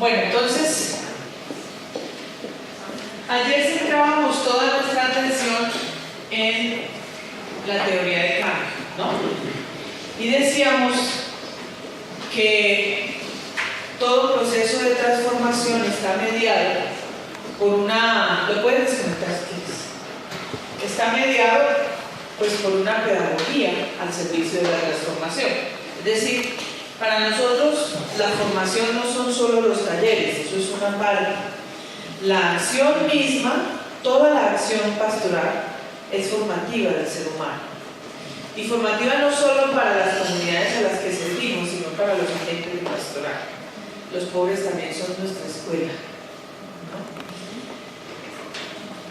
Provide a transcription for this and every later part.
Bueno, entonces, ayer centrábamos toda nuestra atención en la teoría de cambio, ¿no? Y decíamos que todo proceso de transformación está mediado por una... ¿Lo puedes desconectar si quieres? Está mediado pues por una pedagogía al servicio de la transformación. Es decir, para nosotros la formación no son solo los talleres, eso es una parte. La acción misma, toda la acción pastoral es formativa del ser humano. Y formativa no solo para las comunidades a las que servimos, sino para los agentes de pastoral. Los pobres también son nuestra escuela, ¿no?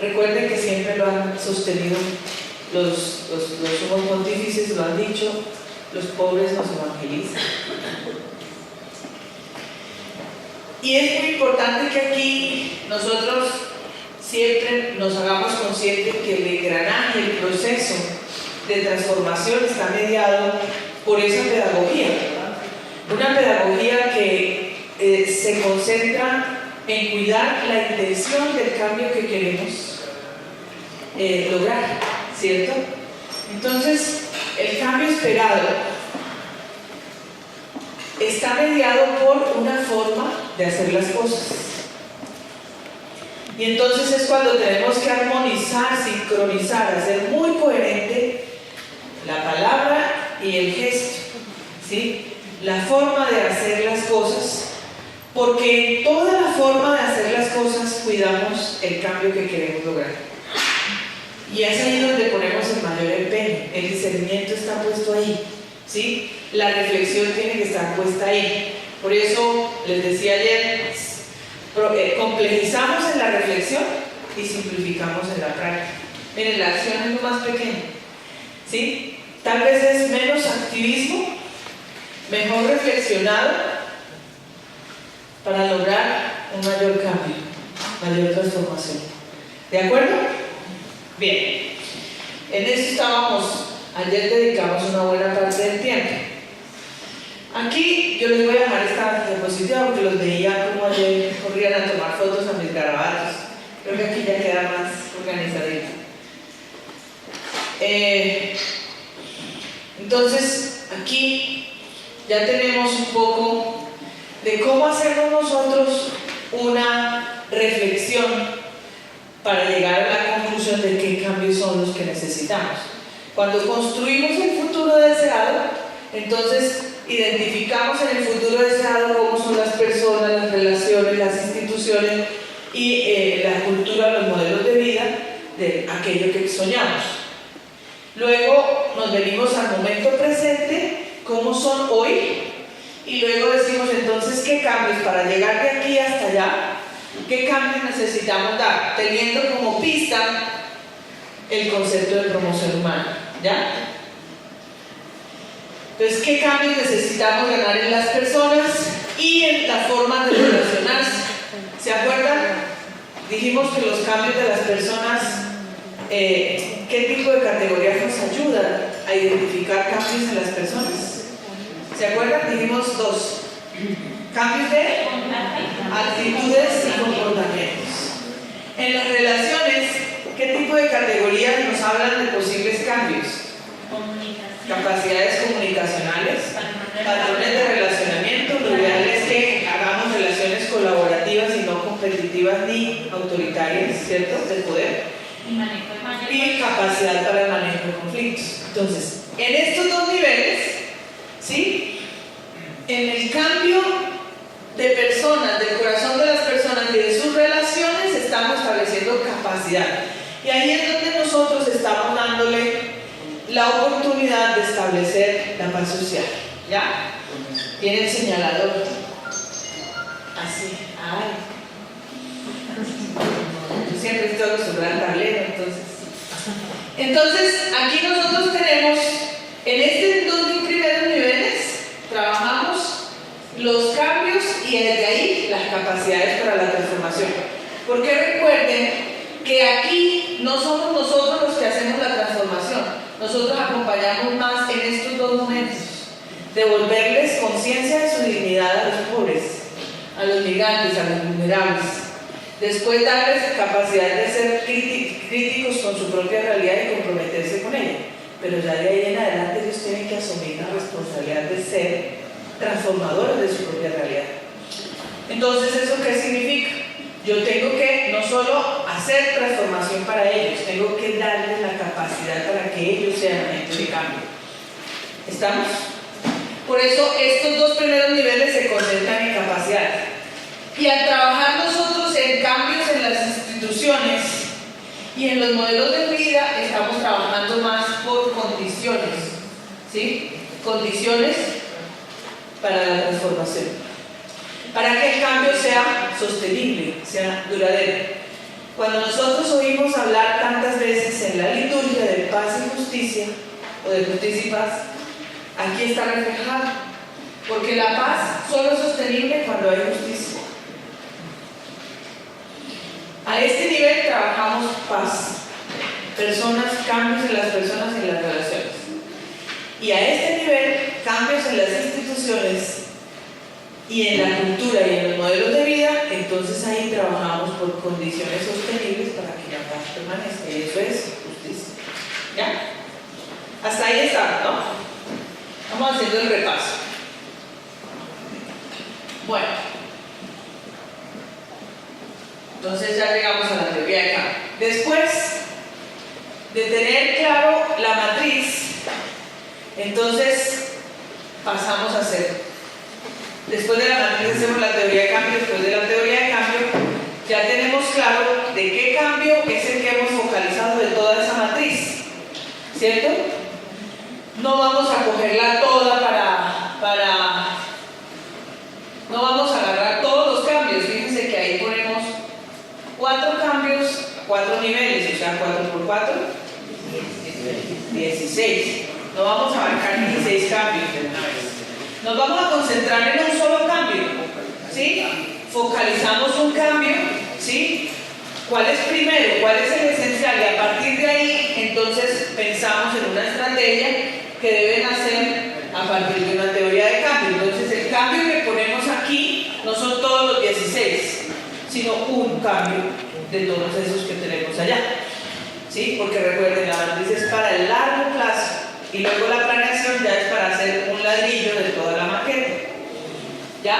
Recuerden que siempre lo han sostenido los sumos pontífices, lo han dicho, los pobres nos evangelizan. Y es muy importante que aquí nosotros siempre nos hagamos conscientes que el engranaje, el proceso de transformación está mediado por esa pedagogía, ¿verdad? Una pedagogía que se concentra en cuidar la intención del cambio que queremos lograr, ¿cierto? Entonces, el cambio esperado está mediado por una forma de hacer las cosas. Y entonces es cuando tenemos que armonizar, sincronizar, hacer muy coherente la palabra y el gesto, ¿sí? La forma de hacer las cosas, porque en toda la forma de hacer las cosas cuidamos el cambio que queremos lograr. Y es ahí donde ponemos el mayor empeño. El discernimiento está puesto ahí, ¿sí? La reflexión tiene que estar puesta ahí. Por eso les decía ayer, complejizamos en la reflexión y simplificamos en la práctica. Miren, la acción es lo más pequeño, ¿sí? Tal vez es menos activismo, mejor reflexionado para lograr un mayor cambio, mayor transformación. ¿De acuerdo? Bien, en eso estábamos, ayer dedicamos una buena parte del tiempo. Aquí yo les voy a dejar esta diapositiva porque los veía como ayer corrían a tomar fotos a mis garabatos. Creo que aquí ya queda más organizadito. Entonces, aquí ya tenemos un poco de cómo hacernos nosotros una reflexión para llegar a la conclusión de qué cambios son los que necesitamos. Cuando construimos el futuro deseado, entonces identificamos en el futuro deseado cómo son las personas, las relaciones, las instituciones y la cultura, los modelos de vida de aquello que soñamos. Luego nos venimos al momento presente, cómo son hoy, y luego decimos entonces qué cambios para llegar de aquí hasta allá, qué cambios necesitamos dar, teniendo como pista el concepto de promoción humana, ¿ya? Entonces, ¿qué cambios necesitamos ganar en las personas y en la forma de relacionarse? ¿Se acuerdan? Dijimos que los cambios de las personas, ¿qué tipo de categorías nos ayudan a identificar cambios en las personas? ¿Se acuerdan? Dijimos dos. Cambios de actitudes y comportamientos. En las relaciones, ¿qué tipo de categorías nos hablan de posibles cambios? Capacidades comunicacionales, patrones de relacionamiento. Lo ideal es que hagamos relaciones colaborativas y no competitivas ni autoritarias, ¿cierto? De poder. Y capacidad para el manejo de conflictos. Entonces, en estos dos niveles, ¿sí? En el cambio de personas, del corazón de las personas y de sus relaciones, estamos estableciendo capacidad. Y ahí es donde nosotros estamos dándole la oportunidad de establecer la paz social. ¿Ya? Tiene el señalador. Así. Ay. Yo siempre estoy acostumbrada al tablero, entonces aquí nosotros tenemos, en estos dos primeros niveles, trabajamos los cambios y desde ahí las capacidades para la transformación. Porque recuerden que aquí no somos nosotros los que hacemos la transformación, nosotros acompañamos más en estos dos momentos, devolverles conciencia de su dignidad a los pobres, a los migrantes, a los vulnerables. Después darles capacidad de ser críticos con su propia realidad y comprometerse con ella. Pero ya de ahí en adelante ellos tienen que asumir la responsabilidad de ser transformadores de su propia realidad. Entonces, ¿eso qué significa? Yo tengo que no solo hacer transformación para ellos, tengo que darles la capacidad para que ellos sean agentes de cambio. ¿Estamos? Por eso estos dos primeros niveles se concentran en capacidad. Y al trabajar nosotros en cambios en las instituciones y en los modelos de vida, estamos trabajando más por condiciones, ¿sí? Condiciones para la transformación, para que el cambio sea sostenible, sea duradero. Cuando nosotros oímos hablar tantas veces en la liturgia de paz y justicia, o de justicia y paz, aquí está reflejado, porque la paz solo es sostenible cuando hay justicia. A este nivel trabajamos paz, personas, cambios en las personas y en las relaciones. Y a este nivel, cambios en las instituciones y en la cultura y en los modelos de vida, entonces ahí trabajamos por condiciones sostenibles para que la paz permanezca. Y eso es justicia. ¿Ya? Hasta ahí está, ¿no? Vamos haciendo el repaso. Bueno, entonces ya llegamos a la teoría de cambio. Después de tener claro la matriz, entonces pasamos a hacer. Después de la matriz hacemos la teoría de cambio. Después de la teoría de cambio ya tenemos claro de qué cambio es el que hemos focalizado de toda esa matriz, ¿cierto? No vamos a cogerla toda no vamos a agarrar todos los cambios. Fíjense que ahí ponemos 4 cambios, 4 niveles, o sea, 4 por 4, 16. No vamos a abarcar 16 cambios de una vez. Nos vamos a concentrar en un solo cambio, ¿sí? Focalizamos un cambio, ¿sí? ¿Cuál es primero? ¿Cuál es el esencial? Y a partir de ahí, entonces, pensamos en una estrategia que deben hacer a partir de una teoría de cambio. Entonces, el cambio que ponemos aquí no son todos los 16, sino un cambio de todos esos que tenemos allá, ¿sí? Porque recuerden, la matriz es para el largo plazo y luego la planeación ya es para hacer un ladrillo de toda la maqueta. ¿Ya?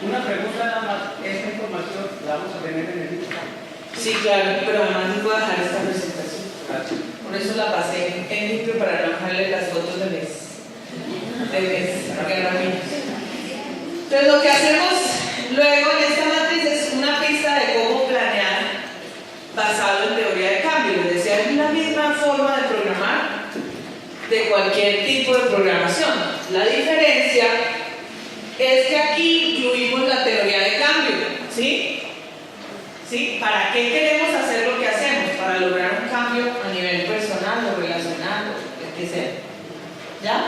Una pregunta nada más, ¿esta información la vamos a tener en el libro? Sí, claro, pero además les voy a dejar esta presentación. Gracias. Por eso la pasé en limpio para no dejarle las fotos de mes. Entonces lo que hacemos luego en esta matriz es una pista de cómo planear basado en teoría de cambio. Les decía, es la misma forma de programar de cualquier tipo de programación. La diferencia es que aquí incluimos la teoría de cambio, ¿sí? ¿Sí? ¿Para qué queremos hacer lo que hacemos? Para lograr un cambio a nivel personal o relacional, o que sea. ¿Ya?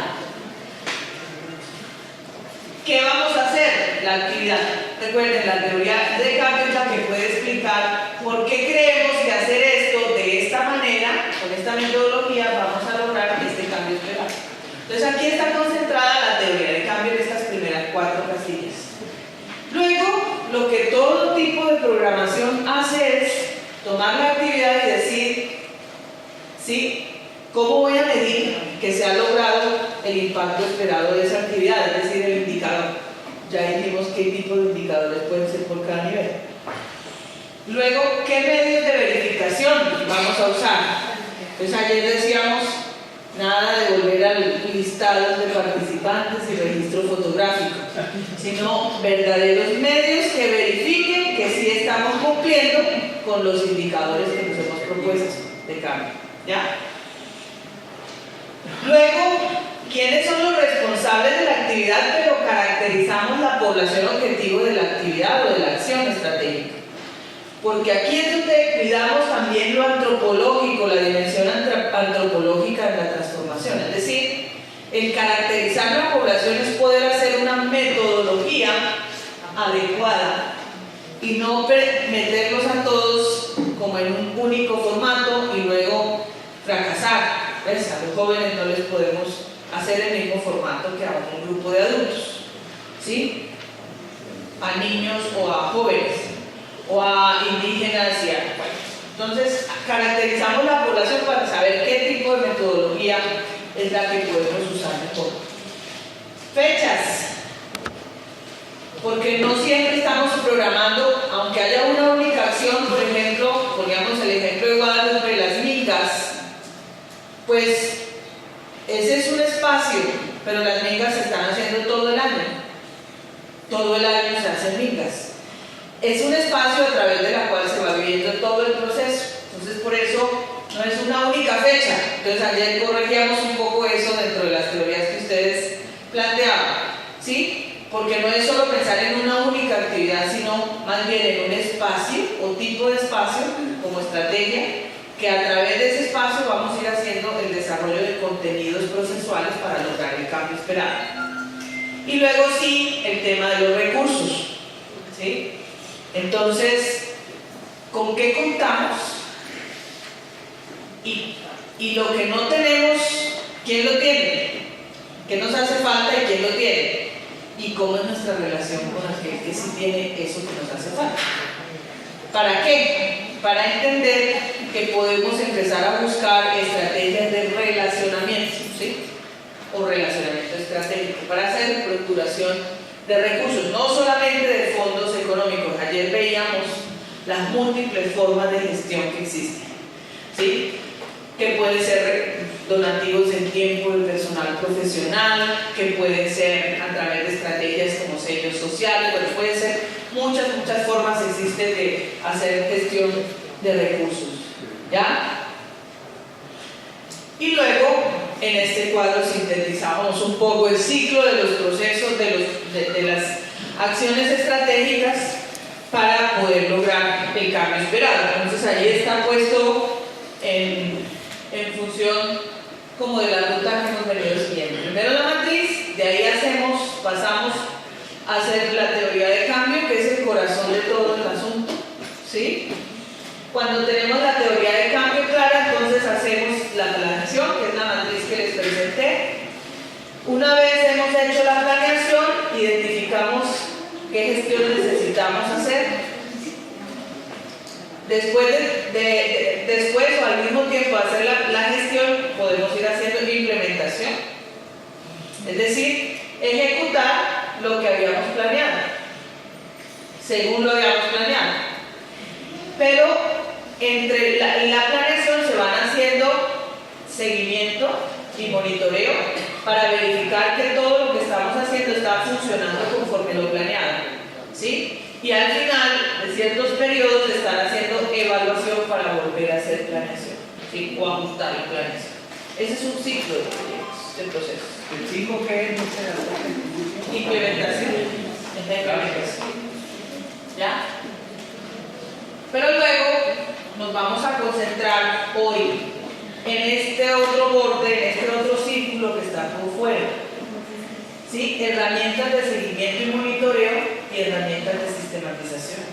¿Qué vamos a hacer? La actividad. Recuerden, la teoría de cambio es la que puede explicar por qué creemos que hacer esto de esta manera, con esta metodología, vamos a lograr este cambio esperado. Entonces aquí está concentrada la teoría de cambio en estas primeras 4 casillas. Luego, lo que todo tipo de programación hace es tomar la actividad y decir, ¿sí? ¿Cómo voy a medir que se ha logrado el impacto esperado de esa actividad? Es decir, el indicador. Ya dijimos qué tipo de indicadores pueden ser por cada nivel. Luego, ¿qué medios de verificación vamos a usar? Pues ayer decíamos, nada de volver al listado de participantes y registro fotográfico, sino verdaderos medios que verifiquen que sí estamos cumpliendo con los indicadores que nos hemos propuesto de cambio. ¿Ya? Luego, ¿quiénes son los responsables de la actividad? Pero caracterizamos la población objetivo de la actividad o de la acción estratégica. Porque aquí es donde cuidamos también lo antropológico, la dimensión antropológica de la transformación. Es decir, el caracterizar la población es poder hacer una metodología adecuada y no meterlos a todos como en un único formato y luego fracasar. ¿Ves? A los jóvenes no les podemos hacer el mismo formato que a un grupo de adultos, ¿sí? a niños o a jóvenes, o a indígenas y a... Bueno, entonces, caracterizamos la población para saber qué tipo de metodología es la que podemos usar mejor. Fechas. Porque no siempre estamos programando, aunque haya una única acción, por ejemplo, poníamos el ejemplo de Guadalupe, las mingas, pues ese es un espacio, pero las mingas se están haciendo todo el año. Todo el año se hacen mingas. Es un espacio a través de la cual se va viviendo todo el proceso. Entonces, por eso no es una única fecha. Entonces, ayer corregíamos un poco eso dentro de las teorías que ustedes planteaban, ¿sí? Porque no es solo pensar en una única actividad, sino más bien en un espacio o tipo de espacio como estrategia, que a través de ese espacio vamos a ir haciendo el desarrollo de contenidos procesuales para lograr el cambio esperado. Y luego sí, el tema de los recursos, ¿sí? Entonces, ¿con qué contamos? Y lo que no tenemos, ¿quién lo tiene? ¿Qué nos hace falta y quién lo tiene? ¿Y cómo es nuestra relación con aquel que sí tiene eso que nos hace falta? ¿Para qué? Para entender que podemos empezar a buscar estrategias de relacionamiento, ¿sí? O relacionamiento estratégico, para hacer procuración de recursos, no solamente de fondos económicos. Ayer veíamos las múltiples formas de gestión que existen, ¿sí? Que pueden ser donativos en tiempo de personal profesional, que pueden ser a través de estrategias como sellos sociales, pero pueden ser muchas formas existen de hacer gestión de recursos, ¿ya? Y luego, en este cuadro sintetizamos un poco el ciclo de los procesos, de las acciones estratégicas para poder lograr el cambio esperado. Entonces ahí está puesto en función como de la ruta que hemos venido siguiendo. Primero la matriz, de ahí pasamos a hacer la teoría de cambio, que es el corazón de todo el asunto, ¿sí? Cuando tenemos la teoría de cambio clara, entonces hacemos la planeación, que es la matriz que les presenté. Una vez hemos hecho la planeación, identificamos qué gestión necesitamos hacer. Después o al mismo tiempo de hacer la gestión, podemos ir haciendo implementación. Es decir, ejecutar lo que habíamos planeado, según lo habíamos planeado. Pero entre la planeación se van haciendo seguimiento y monitoreo para verificar que todo lo que estamos haciendo está funcionando conforme lo planeado, ¿sí? Y al final de ciertos periodos de estar haciendo evaluación para volver a hacer planeación, ¿sí? O ajustar la planeación. Ese es un ciclo de proceso. ¿El 5 qué es? No sé, Implementación. Es la implementación. ¿Ya? Pero luego nos vamos a concentrar hoy en este otro borde, en este otro círculo que está por fuera, ¿sí? Herramientas de seguimiento y monitoreo y herramientas de sistematización,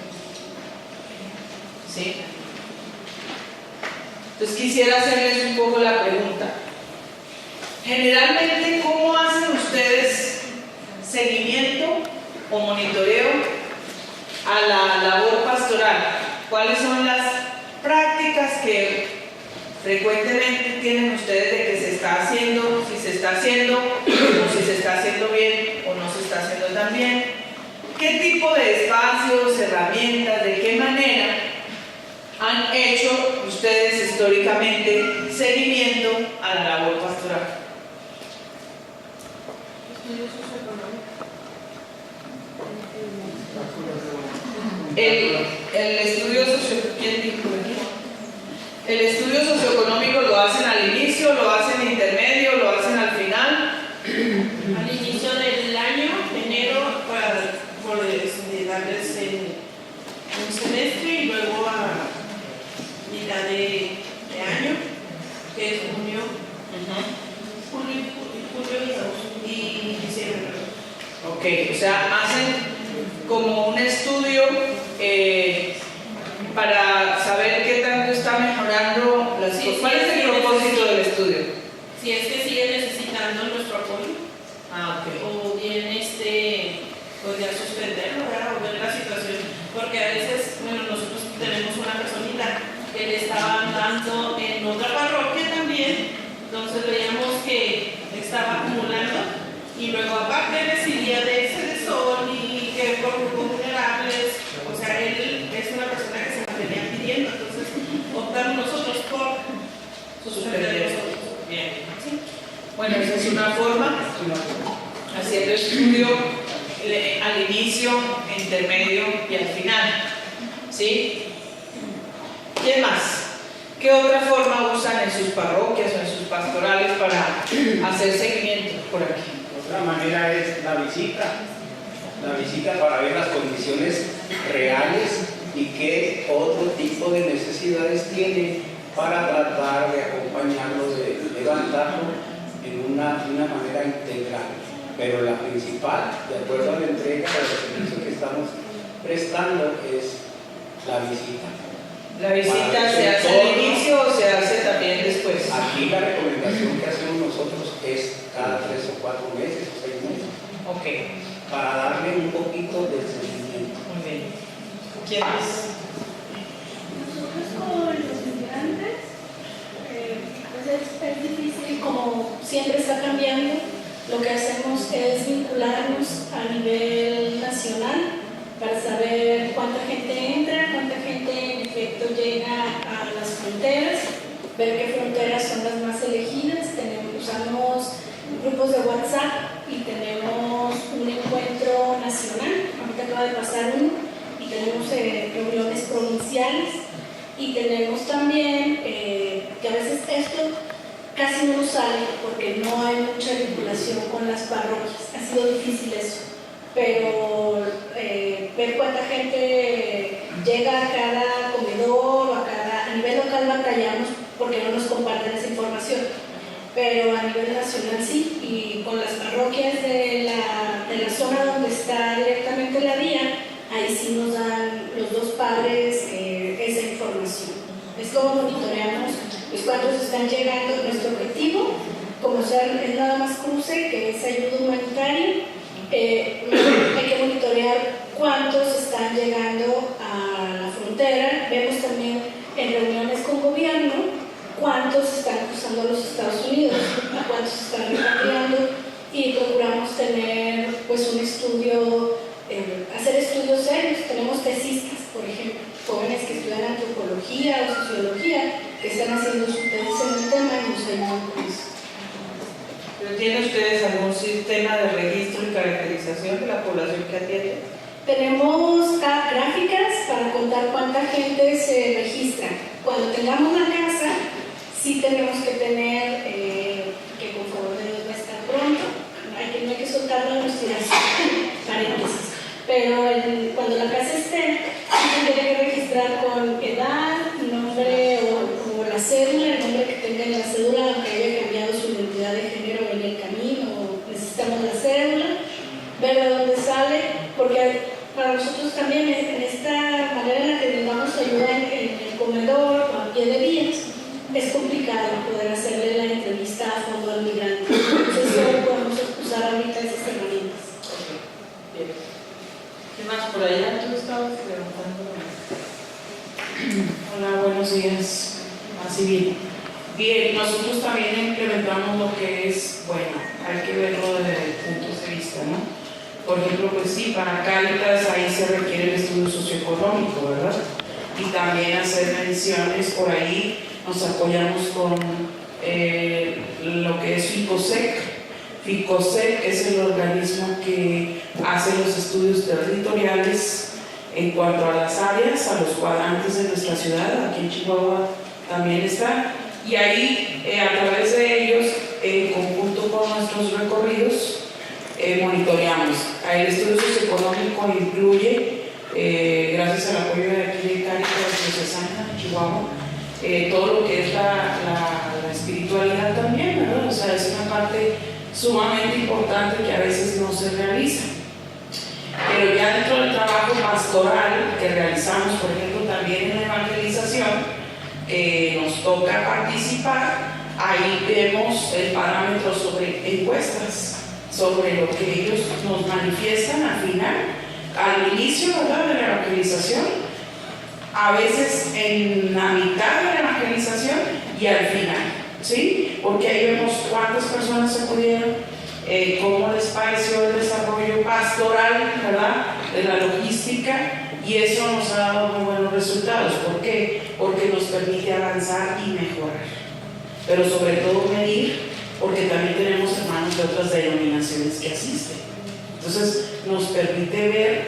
¿sí? Entonces quisiera hacerles un poco la pregunta. Generalmente, ¿cómo hacen ustedes seguimiento o monitoreo a la labor pastoral? ¿Cuáles son las prácticas que frecuentemente tienen ustedes de que se está haciendo, si se está haciendo, o si se está haciendo bien o no se está haciendo tan bien? ¿Qué tipo de espacios, herramientas, de qué manera han hecho ustedes históricamente seguimiento a la labor pastoral? El estudio socioeconómico lo hacen al inicio, lo hacen intermedio, lo hacen al final. Al inicio del año, enero, para darles un semestre, y luego a mitad de año, que es junio, y diciembre. Ok, o sea, hacen como un estudio para saber qué tanto está mejorando las cosas. ¿Cuál es el propósito del estudio? Si es que sigue necesitando nuestro apoyo, Ah, ok. o bien podría suspenderlo, ¿verdad? O ver porque a veces, bueno, nosotros tenemos una personita que le estaban dando en otra parroquia también, entonces veíamos que estaba acumulando y luego aparte recibía de ese de sol y que por grupos vulnerables, o sea, él es una persona que se mantenía pidiendo, entonces optamos nosotros por Suspender. Bien. ¿sí? Bueno, esa es una forma, haciendo estudio al inicio, intermedio y al final. ¿Sí? ¿Quién más? ¿Qué otra forma usan en sus parroquias o en sus pastorales para hacer seguimiento por aquí? Otra manera es la visita para ver las condiciones reales y qué otro tipo de necesidades tiene para tratar de acompañarlo, de levantarlo en una manera integral. Pero la principal, de acuerdo a la entrega del servicio que estamos prestando, es la visita. ¿La visita se hace al inicio o se hace también después? Aquí la recomendación que hacemos nosotros es cada 3 o 4 meses o 6 meses. Ok, Para darle un poquito de seguimiento. muy bien. ¿Quién más? Nosotros con los migrantes, pues es difícil, como siempre está cambiando, lo que hacemos es vincularnos a nivel nacional para saber cuánta gente entra, cuánta gente en efecto llega a las fronteras, ver qué fronteras son las más elegidas. Usamos grupos de WhatsApp y tenemos un encuentro nacional, ahorita acaba de pasar uno, y tenemos reuniones provinciales, y tenemos también, que a veces esto casi no nos sale porque no hay mucha vinculación con las parroquias, ha sido difícil eso, pero ver cuánta gente llega a cada comedor o a nivel local batallamos porque no nos comparten esa información, pero a nivel nacional sí, y con las parroquias de la zona donde está directamente la vía, ahí sí nos dan los dos padres esa información. Es como monitoreamos los cuantos están llegando. Nuestro objetivo, como es nada más cruce, que es ayuda humanitaria, hay que monitorear cuántos están llegando a la frontera. Vemos también en reuniones con gobierno cuántos están cruzando a los Estados Unidos, a cuántos están repatriando, y procuramos tener pues un estudio, hacer estudios serios. Tenemos tesistas, por ejemplo, jóvenes que estudian antropología o sociología, que están haciendo su tesis en el tema y nos ayudan con eso. ¿Pero tienen ustedes algún sistema de registro y caracterización de la población que atienden? Tenemos gráficas para contar cuánta gente se registra. Cuando tengamos la casa, sí tenemos que tener, que con favor de Dios va a estar pronto, no hay que soltar la investigación, paréntesis, pero cuando la casa esté, sí se tiene que registrar con edad, nombre o la cédula, el nombre que tenga en la cédula, aunque haya cambiado su identidad de género en el camino, necesitamos la cédula, ver de dónde sale, porque para nosotros también en esta manera en la que brindamos ayuda en el comedor o a pie de vías, es complicado poder hacerle la entrevista a fondo al migrante. Entonces solo podemos usar ahorita esas herramientas. Bien. ¿Qué más por allá? Tú estabas preguntando. Hola, buenos días. Así bien. Bien, nosotros también implementamos lo que es, bueno, hay que verlo desde puntos de vista, ¿no? Por ejemplo, pues sí, para Cáritas ahí se requiere el estudio socioeconómico, ¿verdad? Y también hacer mediciones, por ahí nos apoyamos con lo que es FICOSEC. FICOSEC es el organismo que hace los estudios territoriales en cuanto a las áreas, a los cuadrantes de nuestra ciudad. Aquí en Chihuahua también está, y ahí a través de ellos, en conjunto con nuestros recorridos, monitoreamos. El estudio socioeconómico incluye, gracias al apoyo de aquí de Cáritas Diocesana de Chihuahua, todo lo que es la espiritualidad también, ¿verdad? O sea, es una parte sumamente importante que a veces no se realiza. Pero ya dentro del trabajo pastoral que realizamos, por ejemplo, también en la evangelización, nos toca participar, ahí vemos el parámetro sobre encuestas, sobre lo que ellos nos manifiestan al final, al inicio, ¿verdad?, de la evangelización, a veces en la mitad de la evangelización y al final, ¿sí? Porque ahí vemos cuántas personas acudieron, cómo les pareció el desarrollo pastoral, ¿verdad?, de la logística, y eso nos ha dado muy buenos resultados. ¿Por qué? Porque nos permite avanzar y mejorar, pero sobre todo medir, porque también tenemos hermanos de otras denominaciones que asisten. Entonces nos permite ver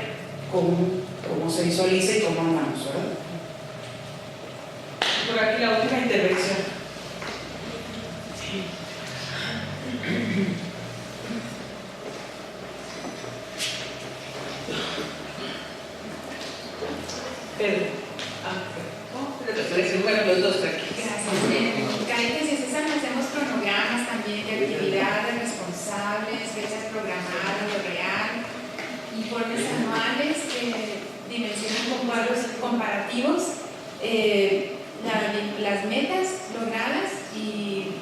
cómo se visualiza y cómo andamos, ¿verdad? Por aquí la última intervención. Pedro. Bueno, los dos aquí. Gracias. En Cáritas Diocesana hacemos cronogramas también de actividades responsables, fechas programadas, lo real, informes anuales que dimensionan con cuadros comparativos, las metas logradas y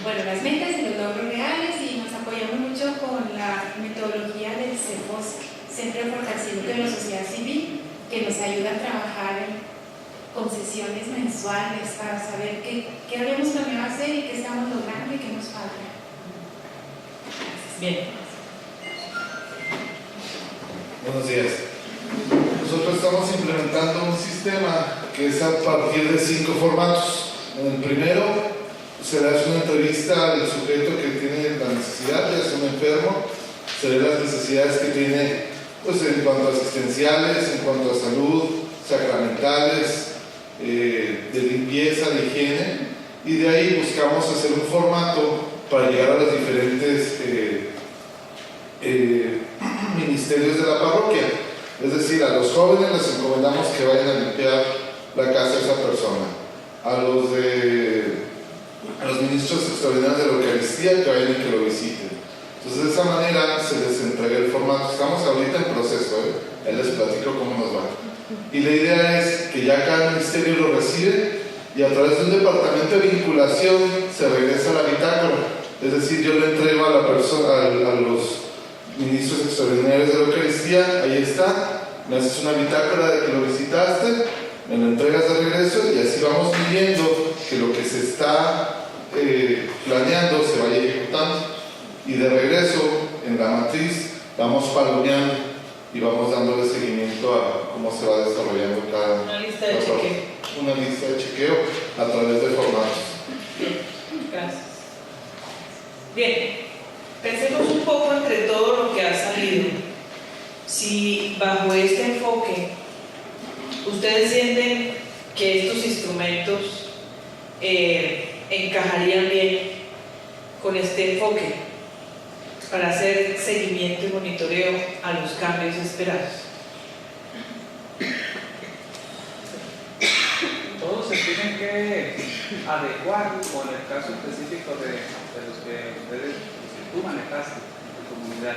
las metas y los logros reales, y nos apoyamos mucho con la metodología del CEFOSC, Centro de Fortalecimiento de la Sociedad Civil, que nos ayuda a trabajar con sesiones mensuales para saber qué habíamos planeado hacer y qué estamos logrando y qué nos falta. Bien. Buenos días. Nosotros estamos implementando un sistema que es a partir de 5 formatos. En el primero se le hace una entrevista al sujeto que tiene la necesidad, ya es un enfermo, se ve las necesidades que tiene, pues, en cuanto a asistenciales, en cuanto a salud, sacramentales, de limpieza, de higiene, y de ahí buscamos hacer un formato para llegar a los diferentes ministerios de la parroquia. Es decir, a los jóvenes les encomendamos que vayan a limpiar la casa de esa persona, a los ministros extraordinarios de la Eucaristía que vayan y que lo visiten. Entonces, de esa manera se les entrega el formato. Estamos ahorita en proceso, ahí les platico cómo nos va. Y la idea es que ya cada ministerio lo recibe y a través de un departamento de vinculación se regresa a la bitácora. Es decir, yo le entrego a la persona, a los ministros extraordinarios de la Eucaristía, ahí está, me haces una bitácora de que lo visitaste, me lo entregas de regreso, y así vamos midiendo que lo que se está planeando se vaya ejecutando. Y de regreso, en la matriz, vamos palomeando y vamos dándole seguimiento a cómo se va desarrollando cada... Una lista de chequeo. Una lista de chequeo a través de formatos. Gracias. Bien, pensemos un poco entre todo lo que ha salido. Si bajo este enfoque ustedes sienten que estos instrumentos encajarían bien con este enfoque para hacer seguimiento y monitoreo a los cambios esperados. Todos se tienen que adecuar, o en el caso específico de los que ustedes, tú manejaste en tu comunidad,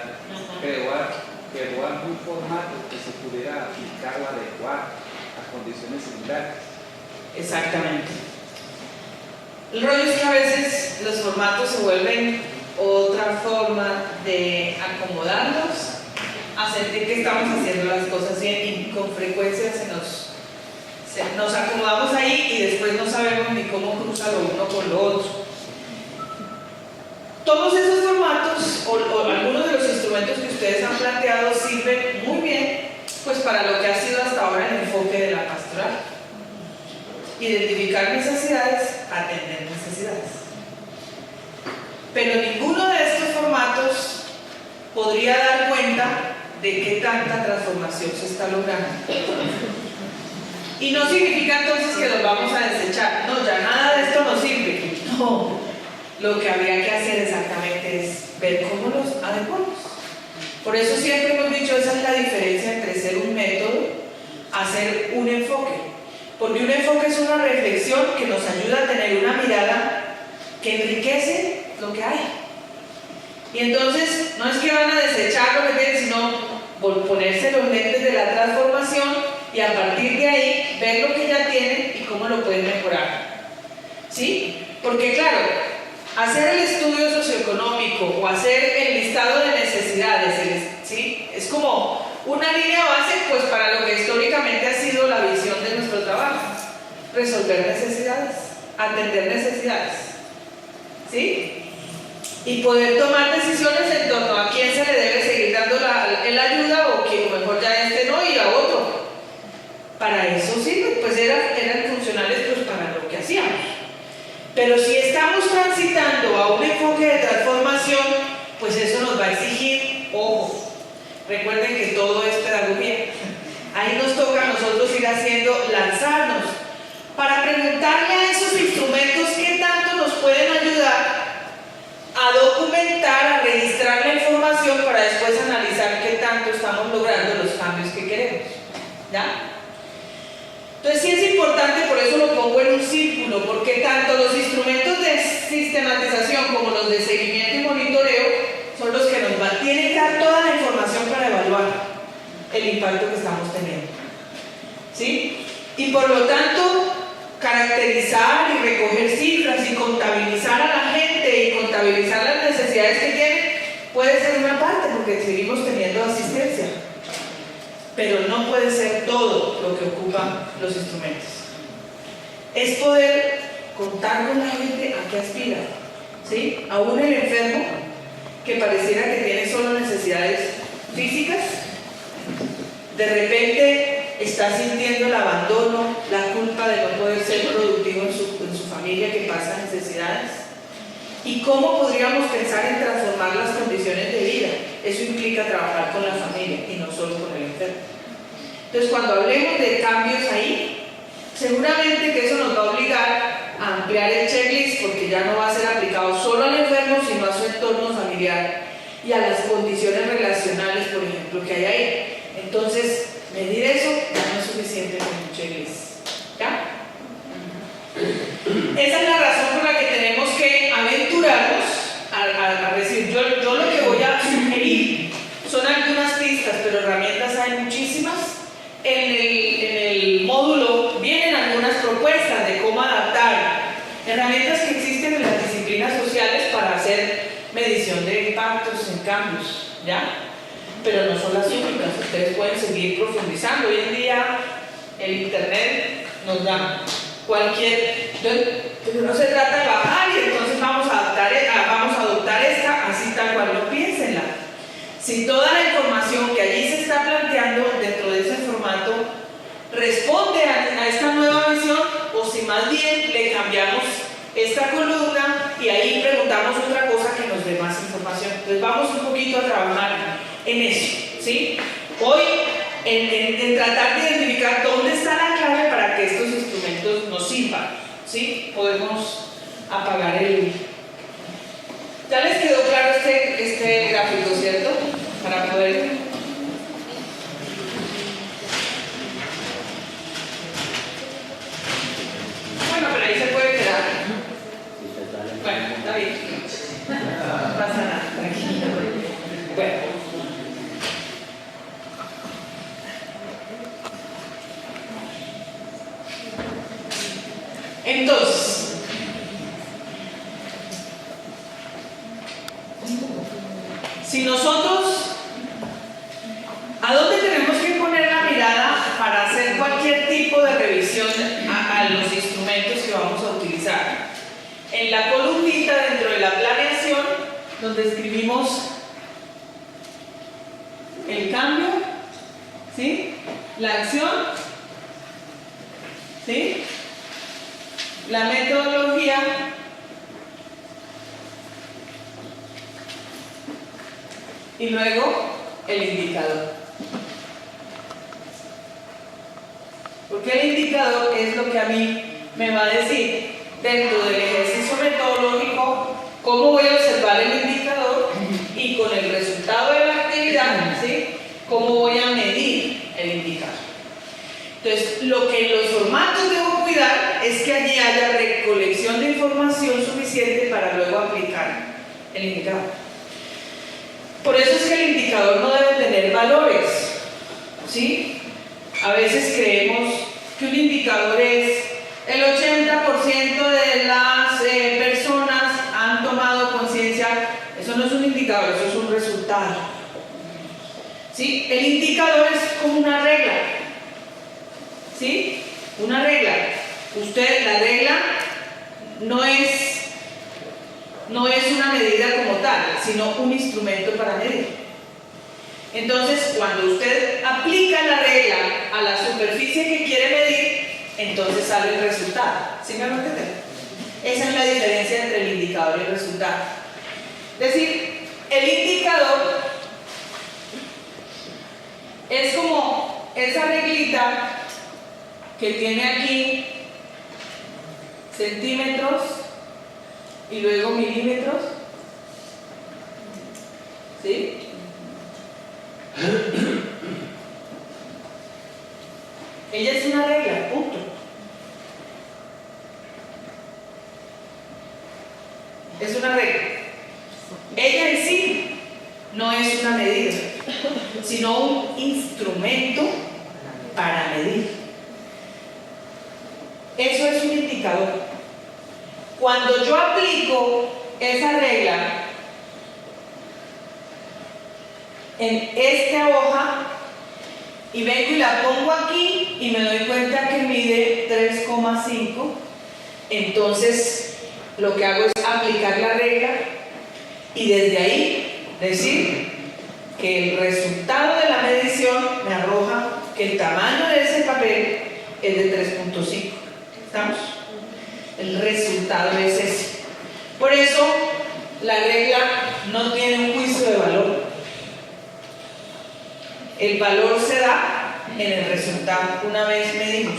crear un formato que se pudiera aplicar o adecuar a condiciones similares. Exactamente. El rollo es que a veces los formatos se vuelven otra forma de acomodarnos a sentir que estamos haciendo las cosas bien, y con frecuencia nos acomodamos ahí y después no sabemos ni cómo cruzar lo uno con lo otro. Todos esos formatos o algunos de los instrumentos que ustedes han planteado sirven muy bien, pues, para lo que ha sido hasta ahora el enfoque de la pastoral: identificar necesidades, atender necesidades. Pero ninguno de estos formatos podría dar cuenta de qué tanta transformación se está logrando. Y no significa entonces que los vamos a desechar. No, ya nada de esto nos sirve. No, lo que habría que hacer exactamente es ver cómo los adecuamos. Por eso siempre hemos dicho, esa es la diferencia entre ser un método a ser un enfoque. Porque un enfoque es una reflexión que nos ayuda a tener una mirada que enriquece lo que hay. Y entonces no es que van a desechar lo que tienen, sino ponerse los lentes de la transformación y a partir de ahí ver lo que ya tienen y cómo lo pueden mejorar. ¿Sí? Porque claro, hacer el estudio socioeconómico o hacer el listado de necesidades resolver necesidades, atender necesidades, ¿sí? Y poder tomar decisiones en torno a quién se le debe seguir dando la ayuda o que mejor ya no y a otro. Para eso sirve, pues eran funcionales pues para lo que hacíamos. Pero si estamos transitando a un enfoque de transformación, pues eso nos va a exigir ojo. Recuerden que todo es pedagogía. Ahí nos toca a nosotros ir haciendo, lanzarnos, para preguntarle a esos instrumentos qué tanto nos pueden ayudar a documentar, a registrar la información para después analizar qué tanto estamos logrando los cambios que queremos. ¿Ya? Entonces sí es importante, por eso lo pongo en un círculo, porque tanto los instrumentos de sistematización como los de seguimiento y monitoreo son los que tienen que dar toda la información para evaluar el impacto que estamos teniendo. ¿Sí? Y por lo tanto, caracterizar y recoger cifras y contabilizar a la gente y contabilizar las necesidades que tienen puede ser una parte, porque seguimos teniendo asistencia. Pero no puede ser todo lo que ocupan los instrumentos. Es poder contar con la gente a qué aspira, ¿sí? Aún el enfermo, que pareciera que tiene solo necesidades físicas, de repente está sintiendo el abandono, la culpa de no poder ser productivo en su familia, que pasa necesidades. ¿Y cómo podríamos pensar en transformar las condiciones de vida? Eso implica trabajar con la familia y no solo con el enfermo. Entonces, cuando hablemos de cambios ahí, seguramente que eso nos va a obligar a ampliar el checklist, porque ya no va a ser aplicado solo al enfermo, sino a su entorno familiar y a las condiciones relacionales, por ejemplo, que hay ahí. Entonces, medir eso ya no es suficiente con un checklist. ¿Ya? Esa es la razón por la que tenemos que aventurarnos a decir, yo lo que voy a sugerir son algunas pistas, pero herramientas hay muchísimas. En el módulo vienen algunas propuestas de cómo adaptar herramientas que existen en las disciplinas sociales para hacer medición de impactos en cambios, ¿ya? Pero no son las únicas, ustedes pueden seguir profundizando. Hoy en día el internet nos da cualquier, pero no se trata de bajar y entonces vamos a adoptar esta así tal cual, no piénsenla. Si toda la información que allí se está planteando dentro de ese formato responde a esta nueva visión, o si más bien le cambiamos esta columna y ahí preguntamos otra cosa que nos dé más información. Entonces vamos un poquito a trabajar en eso, ¿sí? Hoy en tratar de identificar dónde está la clave para que estos instrumentos nos sirvan, ¿sí? Podemos apagar el... ¿Ya les quedó claro este gráfico, cierto? Para poder... Bueno, pero ahí se puede quedar. Bueno, está bien. No pasa nada, tranquilo. Bueno. Entonces, si nosotros, ¿a dónde tenemos que poner la mirada para hacer cualquier tipo de revisión a los instrumentos que vamos a utilizar? En la columnita dentro de la planeación, donde escribimos el cambio, ¿sí? La acción, ¿sí? La metodología y luego el indicador. Porque el indicador es lo que a mí me va a decir dentro del ejercicio metodológico cómo voy a observar el indicador y con el resultado de la actividad, ¿sí? Cómo voy a medir el indicador. Entonces, lo que en los formatos debo cuidar es que allí haya recolección de información suficiente para luego aplicar el indicador. Por eso es que el indicador no debe tener valores, ¿sí? A veces creemos que un indicador es el 80% de las personas han tomado conciencia. Eso no es un indicador, eso es un resultado, ¿sí? El indicador es como una regla, ¿sí? Una regla. la regla no es una medida como tal, sino un instrumento para medir. Entonces, cuando usted aplica la regla a la superficie que quiere medir, entonces sale el resultado. ¿Sí me van a entender? Esa es la diferencia entre el indicador y el resultado. Es decir, el indicador es como esa reglita que tiene aquí centímetros y luego milímetros. ¿Sí? Ella es una regla, punto. Es una regla. Ella en sí no es una medida, sino un instrumento para medir. Eso es un indicador. Cuando yo aplico esa regla en esta hoja y vengo y la pongo aquí y me doy cuenta que mide 3,5, entonces lo que hago es aplicar la regla y desde ahí decir que el resultado de la medición me arroja que el tamaño de ese papel es de 3,5. ¿Estamos? El resultado es ese. Por eso la regla no tiene un juicio de valor. El valor se da en el resultado una vez medimos.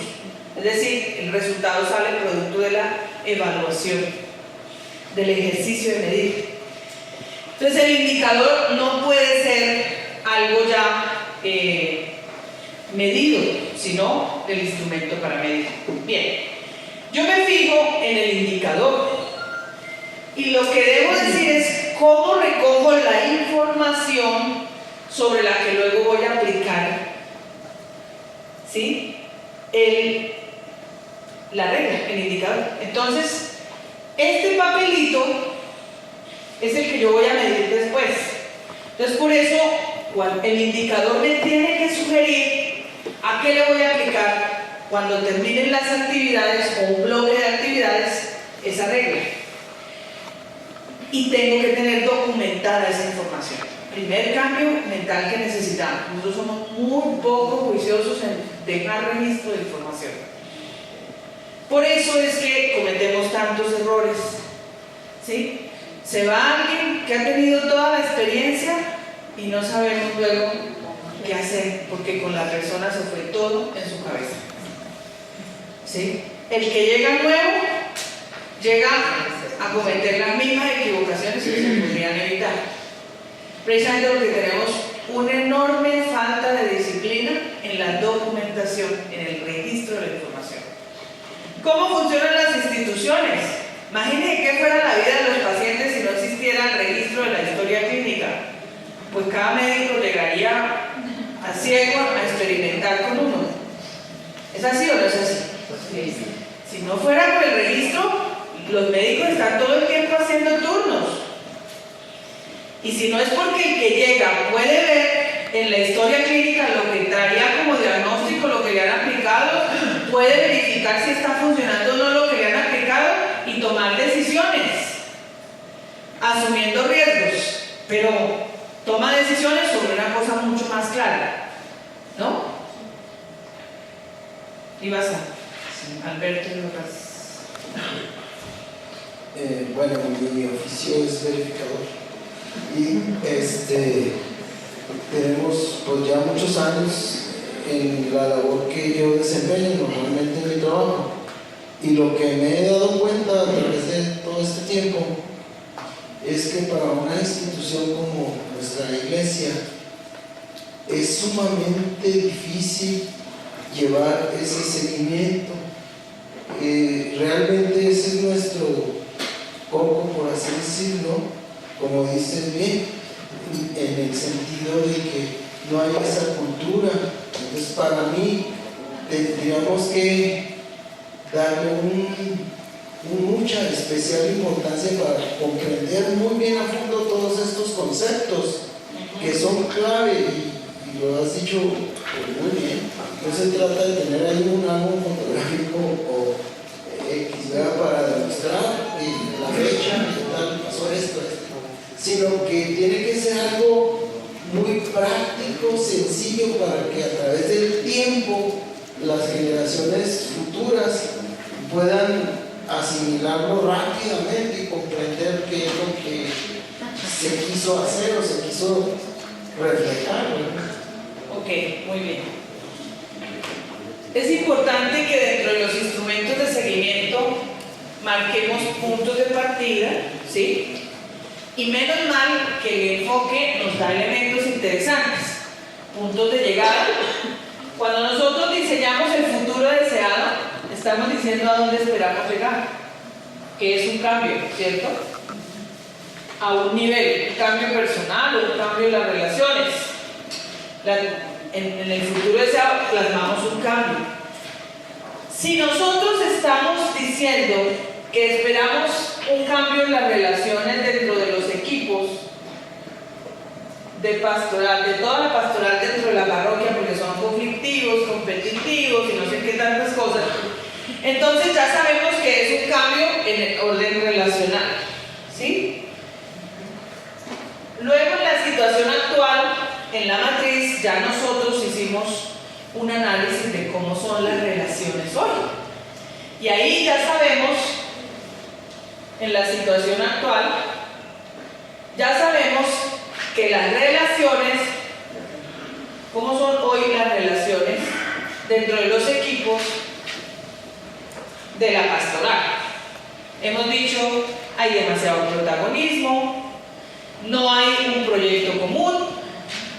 Es decir, el resultado sale producto de la evaluación, del ejercicio de medir. Entonces el indicador no puede ser algo ya medido, sino el instrumento para medir. Bien, yo me fijo en el indicador y lo que debo decir es cómo recojo la información sobre la que luego voy a aplicar, ¿sí? La regla, el indicador. Entonces, este papelito es el que yo voy a medir después. Entonces, por eso, el indicador me tiene que sugerir a qué le voy a aplicar cuando terminen las actividades o un bloque de actividades, esa regla. Y tengo que tener documentada esa información. Primer cambio mental que necesitamos. Nosotros somos muy poco juiciosos en dejar registro de información. Por eso es que cometemos tantos errores. ¿Sí? Se va alguien que ha tenido toda la experiencia y no sabemos luego qué hacer, porque con la persona se fue todo en su cabeza. ¿Sí? El que llega nuevo llega a cometer las mismas equivocaciones que se podrían evitar. Precisamente porque tenemos una enorme falta de disciplina en la documentación, en el registro de la información. ¿Cómo funcionan las instituciones? Imagínense qué fuera la vida de los pacientes si no existiera el registro de la historia clínica. Pues cada médico llegaría a ciego a experimentar con uno. ¿Es así o no es así? Si no fuera por el registro, los médicos están todo el tiempo haciendo turnos. Y si no es porque el que llega puede ver en la historia clínica lo que traía como diagnóstico, lo que le han aplicado, puede verificar si está funcionando o no lo que le han aplicado y tomar decisiones, asumiendo riesgos, pero toma decisiones sobre una cosa mucho más clara, ¿no? Ibas a Alberto Lucas. Bueno, mi oficio es verificador y tenemos pues ya muchos años en la labor que yo desempeño normalmente en mi trabajo, y lo que me he dado cuenta a través de todo este tiempo es que para una institución como nuestra iglesia es sumamente difícil llevar ese seguimiento. Realmente ese es nuestro coco, por así decirlo, como dices bien, en el sentido de que no hay esa cultura. Entonces, para mí tendríamos que darle mucha especial importancia para comprender muy bien a fondo todos estos conceptos que son clave, y lo has dicho muy bien. No se trata de tener ahí un álbum fotográfico o X, ¿verdad? Para demostrar la fecha, tal, pasó esto, sino que tiene que ser algo muy práctico, sencillo, para que a través del tiempo las generaciones futuras puedan asimilarlo rápidamente y comprender qué es lo que se quiso hacer o se quiso reflejar, ¿no? Ok, muy bien. Es importante que dentro de los instrumentos de seguimiento marquemos puntos de partida, ¿sí? Y menos mal que el enfoque nos da elementos interesantes, puntos de llegada. Cuando nosotros diseñamos el futuro deseado, estamos diciendo a dónde esperamos llegar, que es un cambio, ¿cierto? A un nivel, un cambio personal o un cambio en las relaciones. En el futuro deseado plasmamos un cambio. Si nosotros estamos diciendo que esperamos un cambio en las relaciones dentro de los equipos de pastoral, de toda la pastoral dentro de la parroquia, porque son conflictivos, competitivos y no sé qué tantas cosas, entonces ya sabemos que es un cambio en el orden relacional, ¿sí? Luego, en la situación actual, en la matriz, ya nosotros hicimos un análisis de cómo son las relaciones hoy. Y ahí ya sabemos, en la situación actual, ya sabemos que las relaciones, cómo son hoy las relaciones dentro de los equipos de la pastoral. Hemos dicho, hay demasiado protagonismo, no hay un proyecto común,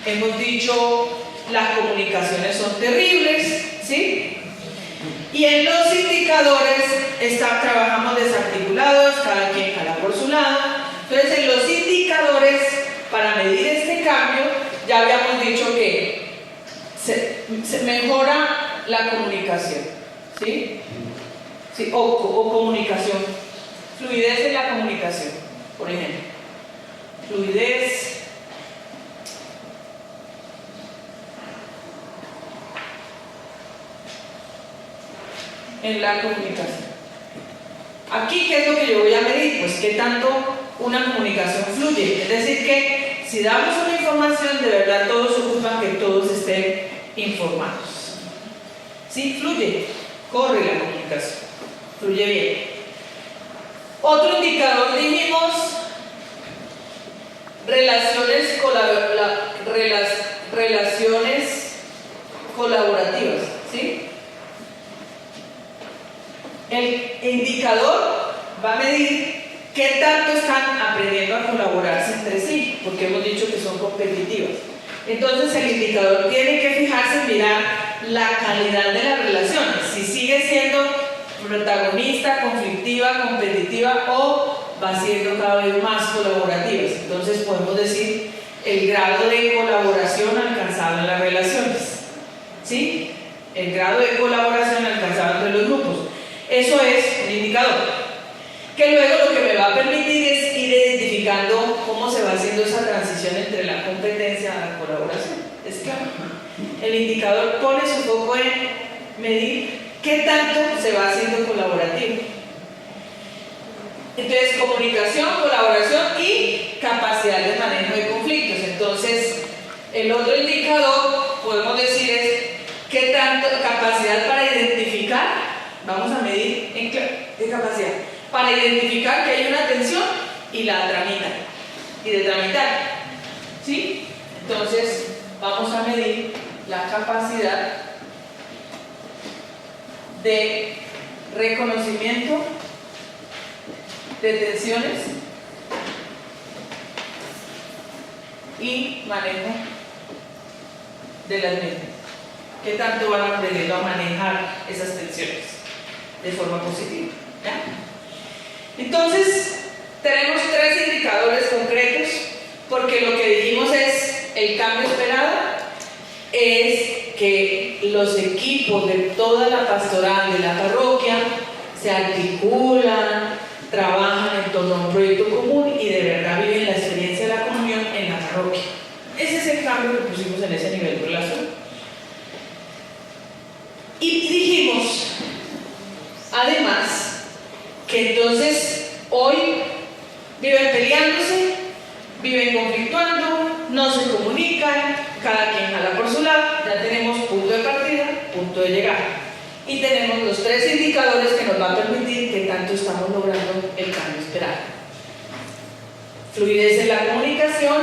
hemos dicho, las comunicaciones son terribles, ¿sí? Y en los indicadores trabajamos desarticulados, cada quien jala por su lado. Entonces, en los indicadores, para medir este cambio, ya habíamos dicho que se mejora la comunicación, ¿sí? ¿Sí? O comunicación, fluidez en la comunicación, por ejemplo. Fluidez en la comunicación. Aquí, ¿qué es lo que yo voy a medir? Pues qué tanto una comunicación fluye. Es decir, que si damos una información, de verdad todos se ocupan que todos estén informados. Sí, fluye, corre la comunicación, fluye bien. Otro indicador dijimos, relaciones colaborativas, ¿sí? El indicador va a medir qué tanto están aprendiendo a colaborarse entre sí, porque hemos dicho que son competitivas. Entonces el indicador tiene que fijarse en mirar la calidad de las relaciones, si sigue siendo protagonista, conflictiva, competitiva o va siendo cada vez más colaborativas. Entonces podemos decir el grado de colaboración alcanzado en las relaciones, ¿sí? El grado de colaboración alcanzado entre los grupos. Eso es un indicador, que luego lo que me va a permitir es ir identificando cómo se va haciendo esa transición entre la competencia a la colaboración. ¿Es claro? El indicador pone su foco en medir qué tanto se va haciendo colaborativo. Entonces, comunicación, colaboración y capacidad de manejo de conflictos. Entonces, el otro indicador, podemos decir, es qué tanto capacidad para identificar. Vamos a medir en qué capacidad para identificar que hay una tensión y la tramitar y de tramitar, ¿sí? Entonces vamos a medir la capacidad de reconocimiento de tensiones y manejo de las mismas. ¿Qué tanto van aprendiendo a manejar esas tensiones de forma positiva? ¿Ya? Entonces, tenemos 3 indicadores concretos, porque lo que dijimos es el cambio esperado, es que los equipos de toda la pastoral de la parroquia se articulan, trabajan en torno a un proyecto común y de verdad viven la experiencia de la comunión en la parroquia. Ese es el cambio que pusimos en ese nivel de relación. Y dijimos, además, que entonces hoy viven peleándose, viven conflictuando, no se comunican, cada quien jala por su lado. Ya tenemos punto de partida, punto de llegada. Y tenemos los 3 indicadores que nos van a permitir que tanto estamos logrando el cambio esperado. Fluidez en la comunicación,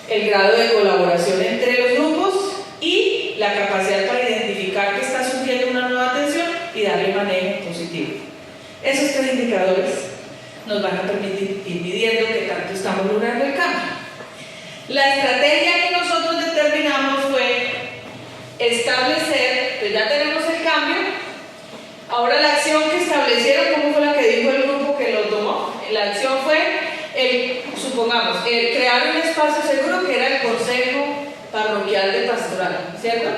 el grado de colaboración entre los grupos y la capacidad para identificar que está surgiendo una nueva tensión y darle manejo positivo. Esos 3 indicadores nos van a permitir ir midiendo que tanto estamos logrando el cambio. La estrategia que nosotros determinamos fue establecer, pues ya tenemos el cambio, ahora la acción que establecieron, ¿cómo fue la que dijo el grupo que lo tomó? La acción fue, supongamos, crear un espacio seguro que era el Consejo Parroquial de Pastoral, ¿cierto?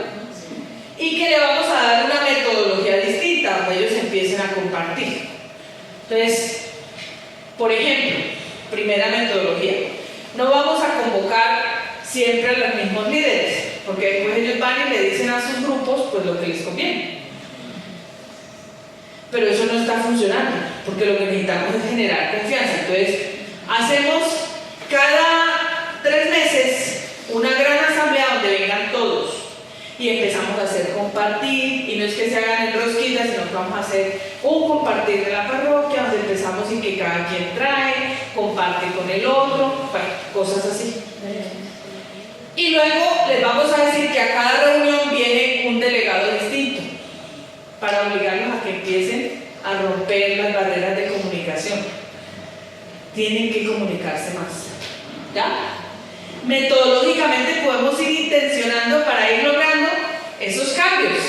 Y que le vamos a dar una metodología distinta, donde ellos empiecen a compartir. Entonces, por ejemplo, primera metodología, no vamos a convocar siempre a los mismos líderes, porque después ellos van y le dicen a sus grupos pues lo que les conviene. Pero eso no está funcionando, porque lo que necesitamos es generar confianza. Entonces, hacemos cada 3 meses una gran asamblea donde vengan todos y empezamos a hacer compartir, y no es que se hagan en rosquitas, sino que vamos a hacer un compartir de la parroquia donde empezamos y que cada quien trae, comparte con el otro, bueno, cosas así. Y luego les vamos a decir que a cada reunión viene un delegado distinto para obligarlos a que empiecen a romper las barreras de comunicación. Tienen que comunicarse más, ¿ya? Metodológicamente podemos ir intencionando para ir logrando esos cambios.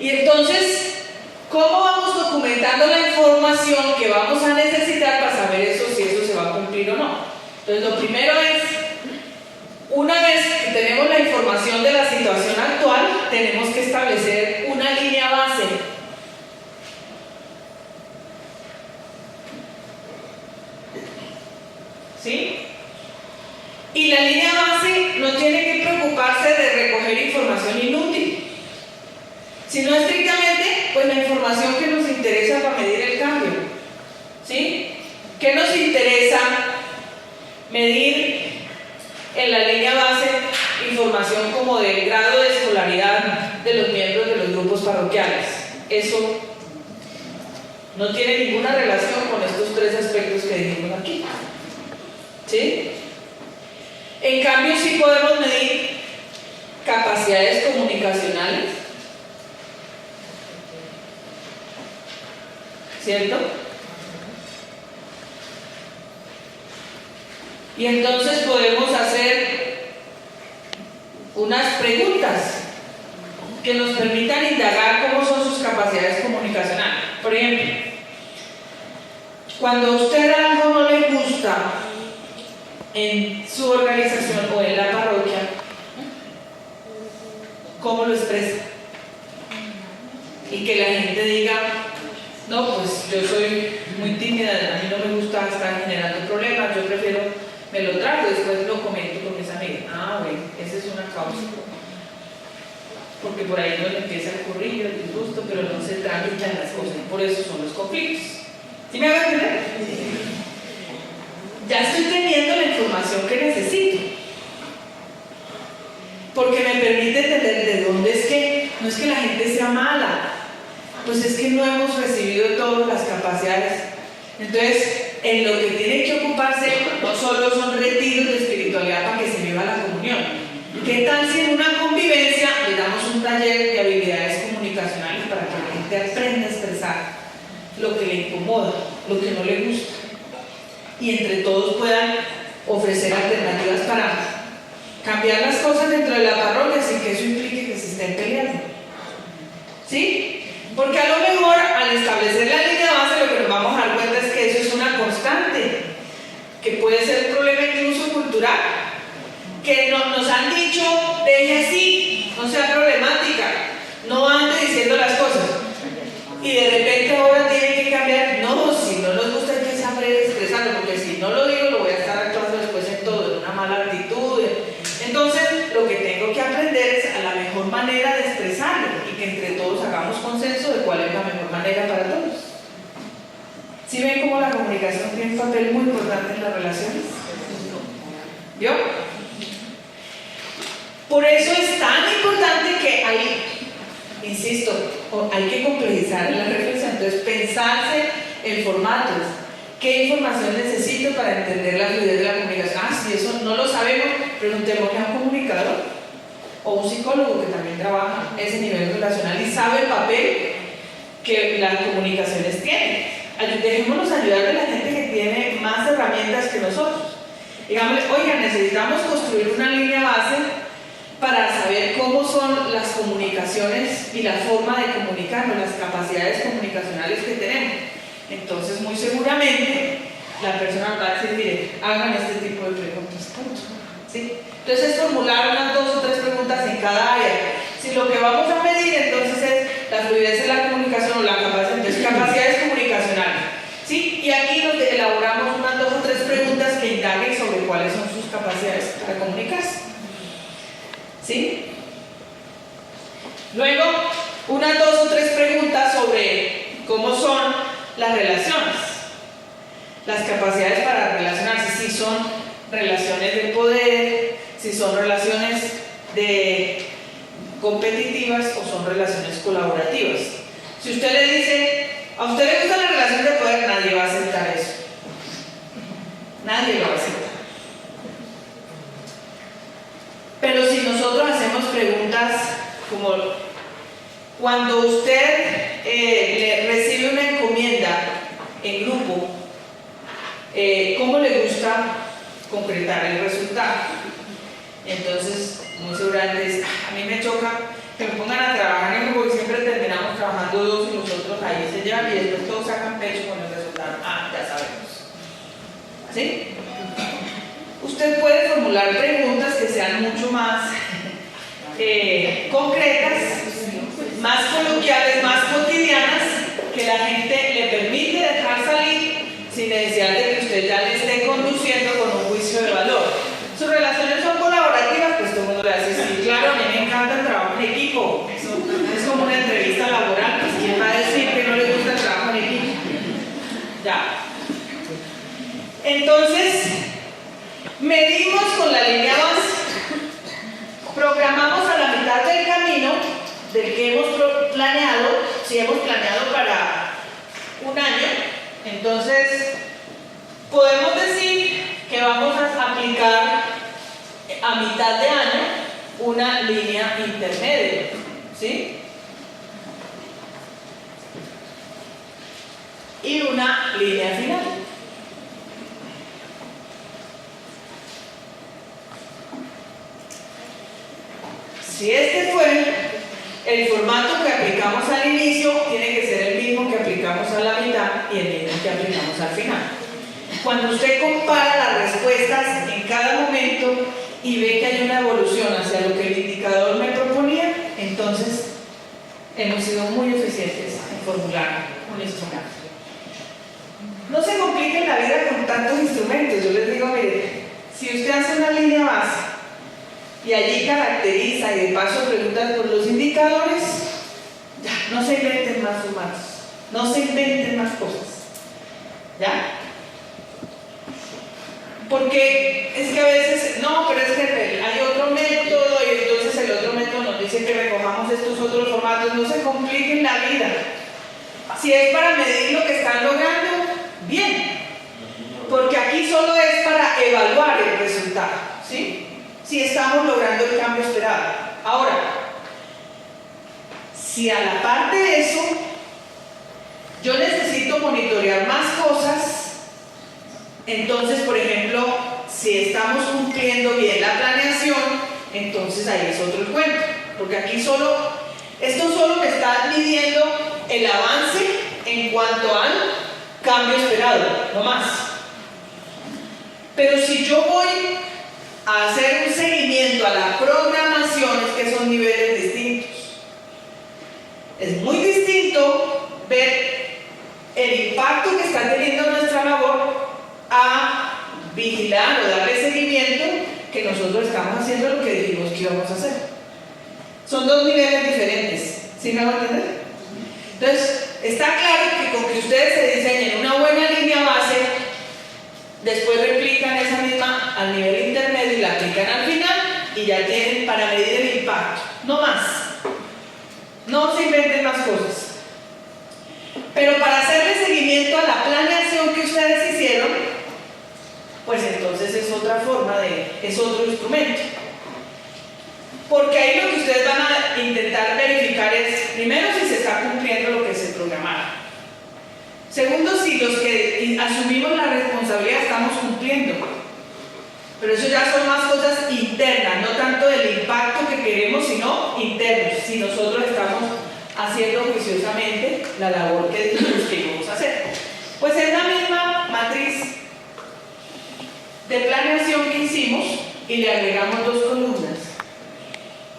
Y entonces, ¿cómo vamos documentando la información que vamos a necesitar para saber eso, si eso se va a cumplir o no? Entonces, lo primero es, una vez que tenemos la información de la situación actual, tenemos que establecer una línea base. ¿Sí? Y la línea base no tiene que preocuparse de recoger información inútil, sino estrictamente pues la información que nos interesa para medir el cambio. ¿Sí? ¿Qué nos interesa medir en la línea base? Información como del grado de escolaridad de los miembros de los grupos parroquiales. Eso no tiene ninguna relación con estos 3 aspectos que dijimos aquí. ¿Sí? En cambio, sí podemos medir capacidades comunicacionales, ¿cierto? Y entonces podemos hacer unas preguntas que nos permitan indagar cómo son sus capacidades comunicacionales. Por ejemplo, cuando a usted algo no le gusta en su organización o en la parroquia, ¿cómo lo expresa? Y que la gente diga, no, pues yo soy muy tímida, a mí no me gusta estar generando problemas, yo prefiero, me lo trago, después lo comento con mis amigas. Ah, bueno, esa es una causa. Porque por ahí no le empieza a ocurrir el disgusto, pero no se tramitan las cosas, por eso son los conflictos. ¿Sí me hago entender? Ya estoy teniendo la información que necesito, porque me permite entender de dónde es que, no es que la gente sea mala, pues es que no hemos recibido todas las capacidades. Entonces, en lo que tiene que ocuparse no solo son retiros de espiritualidad para que se viva la comunión. ¿Qué tal si en una convivencia le damos un taller de habilidades comunicacionales para que la gente aprenda a expresar lo que le incomoda, lo que no le gusta? Y entre todos puedan ofrecer alternativas para cambiar las cosas dentro de la parroquia sin que eso implique que se estén peleando. ¿Sí? Porque a lo mejor al establecer la línea base lo que nos vamos a dar cuenta es que eso es una constante, que puede ser un problema incluso cultural, que nos han dicho, deje así, no sea problemática, no ande diciendo las cosas. Y de repente ahora tiene que cambiar. No, si no nos gusta hay que saber expresarlo, porque si no lo digo lo voy a estar actuando después en todo, en una mala actitud. Entonces lo que tengo que aprender es a la mejor manera de expresarlo y que entre todos hagamos consenso de cuál es la mejor manera para todos. comunicación tiene un papel muy importante en las relaciones. ¿Vio? Por eso es tan importante que hay, insisto, hay que complejizar la reflexión. Entonces, pensarse en formatos. ¿Qué información necesito para entender la fluidez de la comunicación? Si eso no lo sabemos, preguntémosle a un comunicador o un psicólogo que también trabaja ese nivel relacional y sabe el papel que las comunicaciones tienen. Dejémonos ayudar de la gente que tiene más herramientas que nosotros. Digamos, oigan, necesitamos construir una línea base para saber cómo son las comunicaciones y la forma de comunicarnos, las capacidades comunicacionales que tenemos. Entonces, muy seguramente, la persona va a decir, mire, hagan este tipo de preguntas. ¿Sí? Entonces, es formular unas 2 o 3 preguntas en cada área. Si lo que vamos a medir, entonces, es la fluidez de la comunicación o la capacidades comunicacionales. ¿Sí? Y aquí nos elaboramos unas 2 o 3 preguntas que indaguen sobre cuáles son sus capacidades para comunicarse. ¿Sí? Luego, unas 2 o 3 preguntas sobre cómo son las relaciones, las capacidades para relacionarse, si son relaciones de poder, si son relaciones competitivas o son relaciones colaborativas. Si usted le dice, a usted le gusta la relación de poder, nadie va a aceptar eso. Nadie lo va a aceptar. Pero si nosotros hacemos preguntas como cuando usted le recibe una encomienda en grupo, ¿cómo le gusta concretar el resultado? Entonces, muy seguramente dice, a mí me choca que me pongan a trabajar en grupo y siempre terminamos trabajando 2 y nosotros ahí se llevan y después todos sacan pecho con el resultado. Ya sabemos. ¿Sí? Usted puede formular preguntas que sean mucho más concretas, más coloquiales, más cotidianas, que la gente le permite dejar salir sin necesidad de que usted ya le esté conduciendo con un juicio de valor. Sus relaciones son colaborativas, pues todo el mundo le hace, sí, claro, a mí me encanta el trabajo en equipo. Eso es como una entrevista laboral, pues ¿quién va a decir que no le gusta el trabajo en equipo? Ya. Entonces, medimos con la línea base, programamos a la mitad del camino del que hemos planeado. Si hemos planeado para un año, entonces podemos decir que vamos a aplicar a mitad de año una línea intermedia, ¿sí? Y una línea final. Si este fue el formato que aplicamos al inicio, tiene que ser el mismo que aplicamos a la mitad y el mismo que aplicamos al final. Cuando usted compara las respuestas en cada momento y ve que hay una evolución hacia lo que el indicador me proponía, entonces hemos sido muy eficientes en formular un instrumento. No se compliquen la vida con tantos instrumentos. Yo les digo, mire, si usted hace una línea base y allí caracteriza y de paso pregunta por los indicadores, ya, no se inventen más formatos, no se inventen más cosas, ¿ya? Porque es que a veces, no, pero es que hay otro método y entonces el otro método nos dice que recojamos estos otros formatos. No se compliquen la vida. Si es para medir lo que están logrando, bien, porque aquí solo es para evaluar el resultado, ¿sí? Si estamos logrando el cambio esperado. Ahora, si a la par de eso yo necesito monitorear más cosas, entonces, por ejemplo, si estamos cumpliendo bien la planeación, entonces ahí es otro el cuento, porque aquí esto solo me está midiendo el avance en cuanto al cambio esperado, no más. Pero si yo voy a hacer un seguimiento a la programación, es que son niveles distintos. Es muy distinto ver el impacto que está teniendo nuestra labor a vigilar o darle seguimiento que nosotros estamos haciendo lo que dijimos que íbamos a hacer. Son 2 niveles diferentes, ¿sí me van a entender? Entonces, está claro que con que ustedes se diseñen una buena línea base después replican esa misma al nivel intermedio y la aplican al final y ya tienen para medir el impacto, no más. No se inventen más cosas. Pero para hacerle seguimiento a la planeación que ustedes hicieron, pues entonces es otra forma es otro instrumento. Porque ahí lo que ustedes van a intentar verificar es, primero, si se está cumpliendo lo que se programaron. Segundo, si los que asumimos la responsabilidad estamos cumpliendo. Pero eso ya son más cosas internas, no tanto del impacto que queremos, sino internos. Si nosotros estamos haciendo juiciosamente la labor que dijimos que íbamos a hacer. Pues es la misma matriz de planeación que hicimos y le agregamos 2 columnas.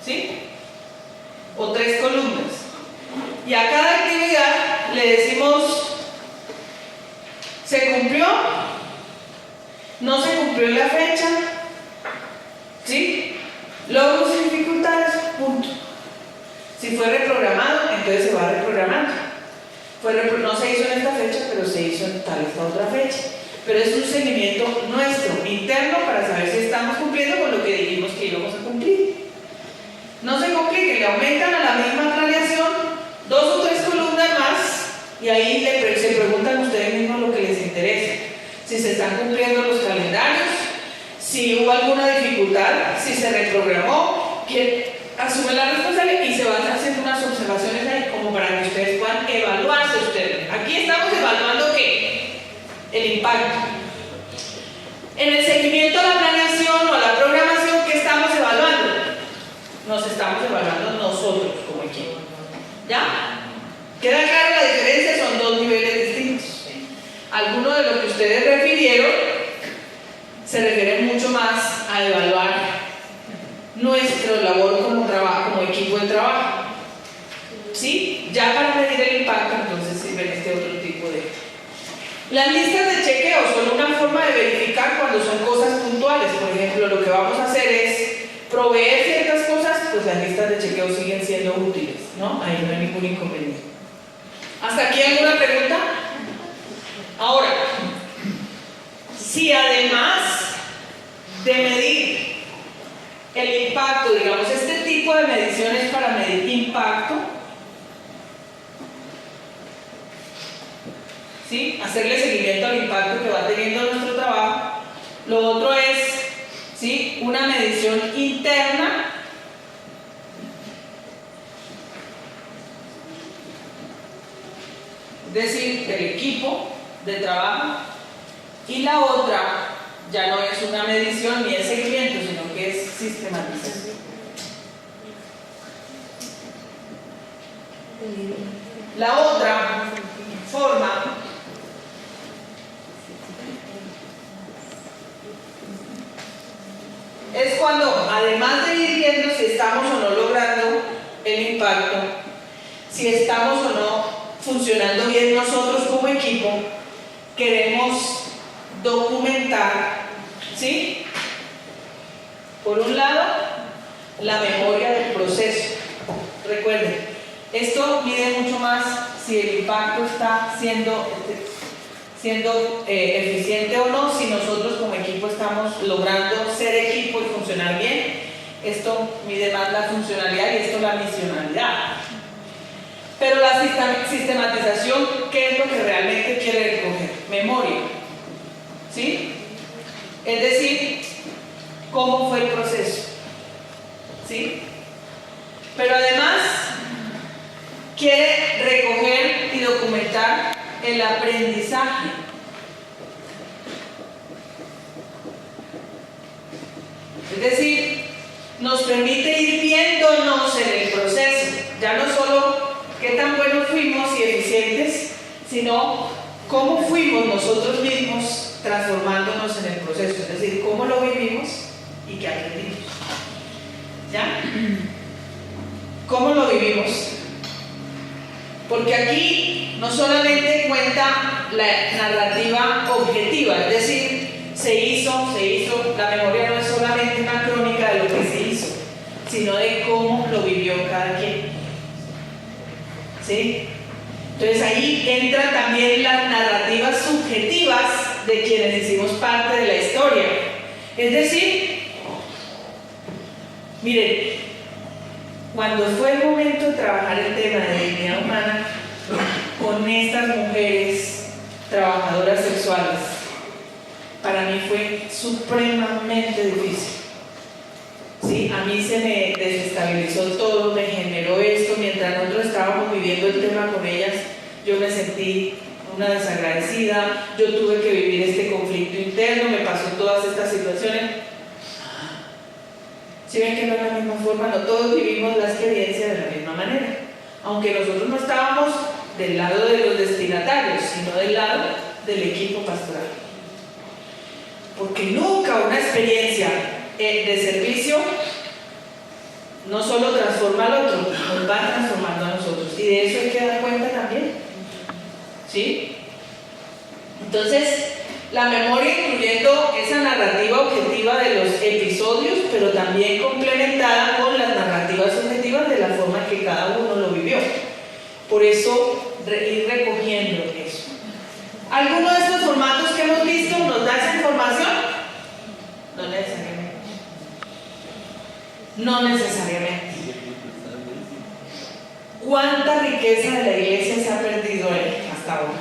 ¿Sí? O 3 columnas. Y a cada actividad le decimos: ¿se cumplió? ¿No se cumplió en la fecha? ¿Sí? Logros y dificultades, punto. Si fue reprogramado, entonces se va reprogramando. No se hizo en esta fecha, pero se hizo en tal esta otra fecha. Pero es un seguimiento nuestro, interno, para saber si estamos cumpliendo con lo que dijimos que íbamos a cumplir. No se complique, le aumentan a la misma planeación 2 o 3 columnas más y ahí se preguntan ustedes mismos lo que les interesa. Si se están cumpliendo los calendarios, si hubo alguna dificultad, si se reprogramó, quién asume la responsabilidad y se van haciendo unas observaciones ahí como para que ustedes puedan evaluarse ustedes. Aquí estamos evaluando ¿qué? El impacto. En el seguimiento a la planeación o a la programación, ¿qué estamos evaluando? Nos estamos evaluando nosotros como equipo. ¿Ya? ¿Queda clara la diferencia? Son 2 niveles distintos. Algunos de lo que ustedes refirieron se refieren mucho más a evaluar nuestra labor como trabajo, como equipo de trabajo. ¿Sí? Ya para medir el impacto, entonces sirven este otro tipo de... Las listas de chequeo son una forma de verificar cuando son cosas puntuales. Por ejemplo, lo que vamos a hacer es proveer ciertas cosas, pues las listas de chequeo siguen siendo útiles, ¿no? Ahí no hay ningún inconveniente. ¿Hasta aquí alguna pregunta? Ahora, si además de medir el impacto, digamos, este tipo de mediciones para medir impacto, ¿sí? Hacerle seguimiento al impacto que va teniendo nuestro trabajo. Lo otro es, ¿sí? Una medición interna es decir, del equipo de trabajo, y la otra ya no es una medición ni es seguimiento, sino que es sistematización. La otra forma es cuando, además de ir viendo si estamos o no logrando el impacto, si estamos o no funcionando bien nosotros como equipo, queremos documentar, ¿sí? Por un lado, la memoria del proceso. Recuerden, esto mide mucho más si el impacto está siendo eficiente o no, si nosotros como equipo estamos logrando ser equipo y funcionar bien. Esto mide más la funcionalidad y esto la misionalidad. Pero la sistematización, ¿qué es lo que realmente quiere recoger? Memoria, ¿sí? Es decir, cómo fue el proceso, ¿sí? Pero además quiere recoger y documentar el aprendizaje. Es decir, nos permite ir viéndonos en el proceso, ya no solo qué tan buenos fuimos y eficientes, sino cómo fuimos nosotros mismos transformándonos en el proceso, es decir, cómo lo vivimos y qué aprendimos. ¿Ya? ¿Cómo lo vivimos? Porque aquí no solamente cuenta la narrativa objetiva, es decir, se hizo, la memoria no es solamente una crónica de lo que se hizo, sino de cómo lo vivió cada quien. ¿Sí? Entonces ahí entran también las narrativas subjetivas de quienes hicimos parte de la historia. Es decir, miren, cuando fue el momento de trabajar el tema de dignidad humana con estas mujeres trabajadoras sexuales, para mí fue supremamente difícil. ¿Sí? A mí se me desestabilizó todo, me generó esto. Mientras nosotros estábamos viviendo el tema con ellas, yo me sentí una desagradecida, yo tuve que vivir este conflicto interno, me pasó todas estas situaciones. Si ven que no es la misma forma, no todos vivimos la experiencia de la misma manera, aunque nosotros no estábamos del lado de los destinatarios, sino del lado del equipo pastoral. Porque nunca una experiencia de servicio no solo transforma al otro, nos va transformando a nosotros, y de eso hay que dar cuenta también. ¿Sí? Entonces, la memoria incluyendo esa narrativa objetiva de los episodios, pero también complementada con las narrativas subjetivas de la forma en que cada uno lo vivió. Por eso, ir recogiendo eso. ¿Alguno de estos formatos que hemos visto nos da esa información? No necesariamente. No necesariamente. ¿Cuánta riqueza de la iglesia se ha perdido hasta ahora?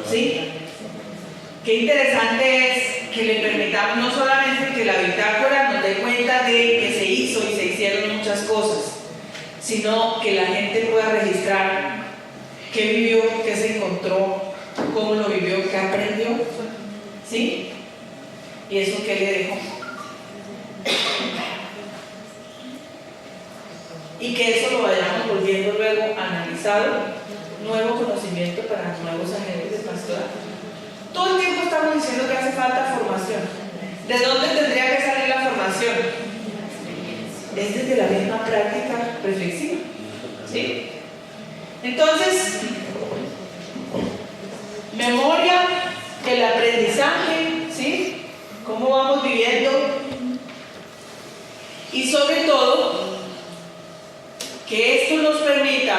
¿Sí? Qué interesante es que le permitamos no solamente que la bitácora nos dé cuenta de que se hizo y se hicieron muchas cosas, sino que la gente pueda registrar qué vivió, qué se encontró, cómo lo vivió, qué aprendió. ¿Sí? ¿Y eso qué le dejó? Y que eso lo vayamos volviendo luego analizado, nuevo conocimiento para nuevos agentes de pastoral. Todo el tiempo estamos diciendo que hace falta formación. ¿De dónde tendría que salir la formación? Es desde la misma práctica reflexiva. ¿Sí? Entonces, memoria, el aprendizaje, ¿sí? Cómo vamos viviendo, y sobre todo que esto nos permita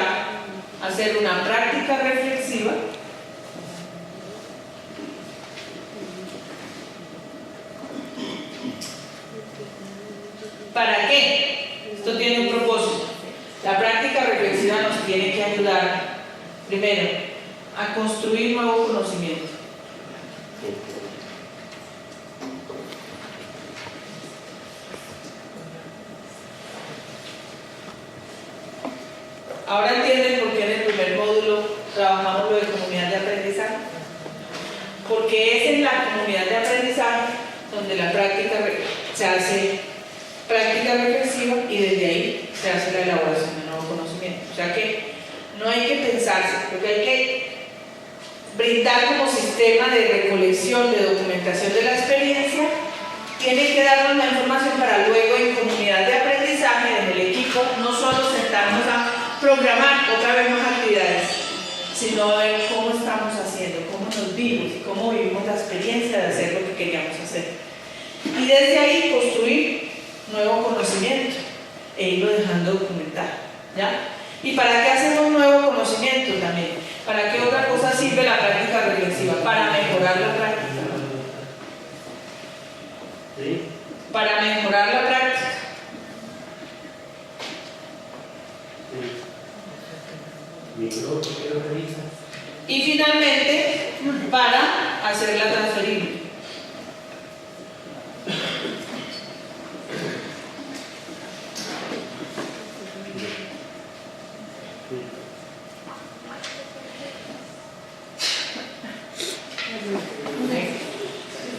hacer una práctica reflexiva ¿para qué? Esto tiene un propósito. La práctica reflexiva nos tiene que ayudar, primero, a construir nuevo conocimiento. Ahora entienden por qué en el primer módulo trabajamos lo de comunidad de aprendizaje. Porque es en la comunidad de aprendizaje donde la práctica se hace práctica reflexiva y desde ahí se hace la elaboración de nuevo conocimiento. O sea que no hay que pensarse, porque hay que brindar como sistema de recolección, de documentación de la experiencia, tiene que darnos la información para luego en comunidad de aprendizaje, en el equipo, no solo sentarnos a programar otra vez más actividades, sino a ver cómo estamos haciendo, cómo nos vimos y cómo vivimos la experiencia de hacer lo que queríamos hacer. Y desde ahí construir nuevo conocimiento e irlo dejando documentar. ¿Ya? ¿Y para qué hacemos nuevo conocimiento también? ¿Para qué otra cosa sirve la práctica reflexiva? Para mejorar la práctica. ¿Sí? Para mejorar la práctica. Y finalmente, para hacerla transferible.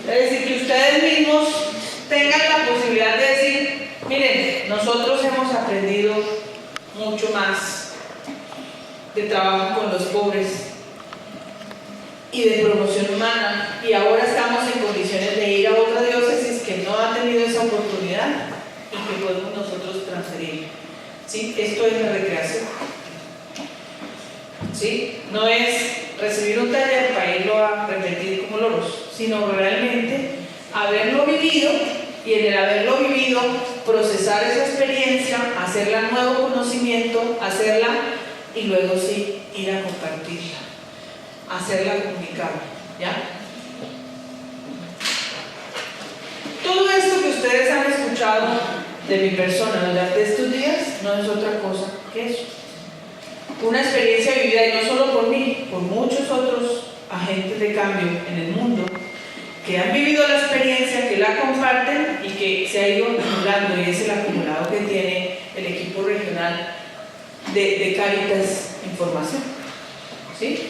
Es decir, que ustedes mismos tengan la posibilidad de decir, miren, nosotros hemos aprendido mucho más de trabajo con los pobres y de promoción humana, y ahora estamos en condiciones de ir a otra diócesis que no ha tenido esa oportunidad y que podemos nosotros transferir. ¿Sí? Esto es la recreación. ¿Sí? No es recibir un taller para irlo a repetir como loros, sino realmente haberlo vivido, y en el haberlo vivido procesar esa experiencia, hacerla nuevo conocimiento, hacerla y luego sí ir a compartirla, hacerla comunicable. ¿Ya? Todo esto que ustedes han escuchado de mi persona durante estos días no es otra cosa que eso. Una experiencia vivida, y no solo por mí, por muchos otros agentes de cambio en el mundo que han vivido la experiencia, que la comparten y que se ha ido acumulando, y es el acumulado que tiene el equipo regional de Cáritas Información. ¿Sí?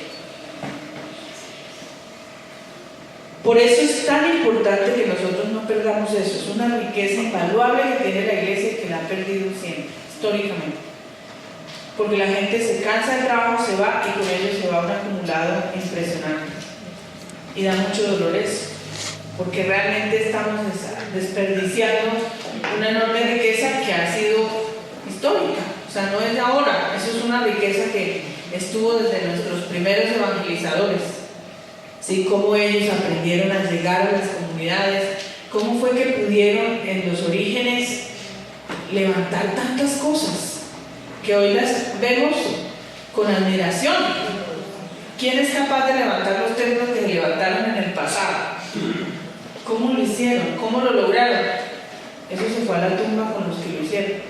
Por eso es tan importante que nosotros no perdamos eso. Es una riqueza invaluable que tiene la iglesia y que la ha perdido siempre, históricamente. Porque la gente se cansa del trabajo, se va, y con ello se va un acumulado impresionante. Y da mucho dolor eso, porque realmente estamos desperdiciando una enorme riqueza que ha sido histórica. O sea, no es de ahora, eso es una riqueza que estuvo desde nuestros primeros evangelizadores. ¿Sí? Cómo ellos aprendieron a llegar a las comunidades, cómo fue que pudieron en los orígenes levantar tantas cosas que hoy las vemos con admiración. ¿Quién es capaz de levantar los templos que se levantaron en el pasado? ¿Cómo lo hicieron? ¿Cómo lo lograron? Eso se fue a la tumba con los que lo hicieron,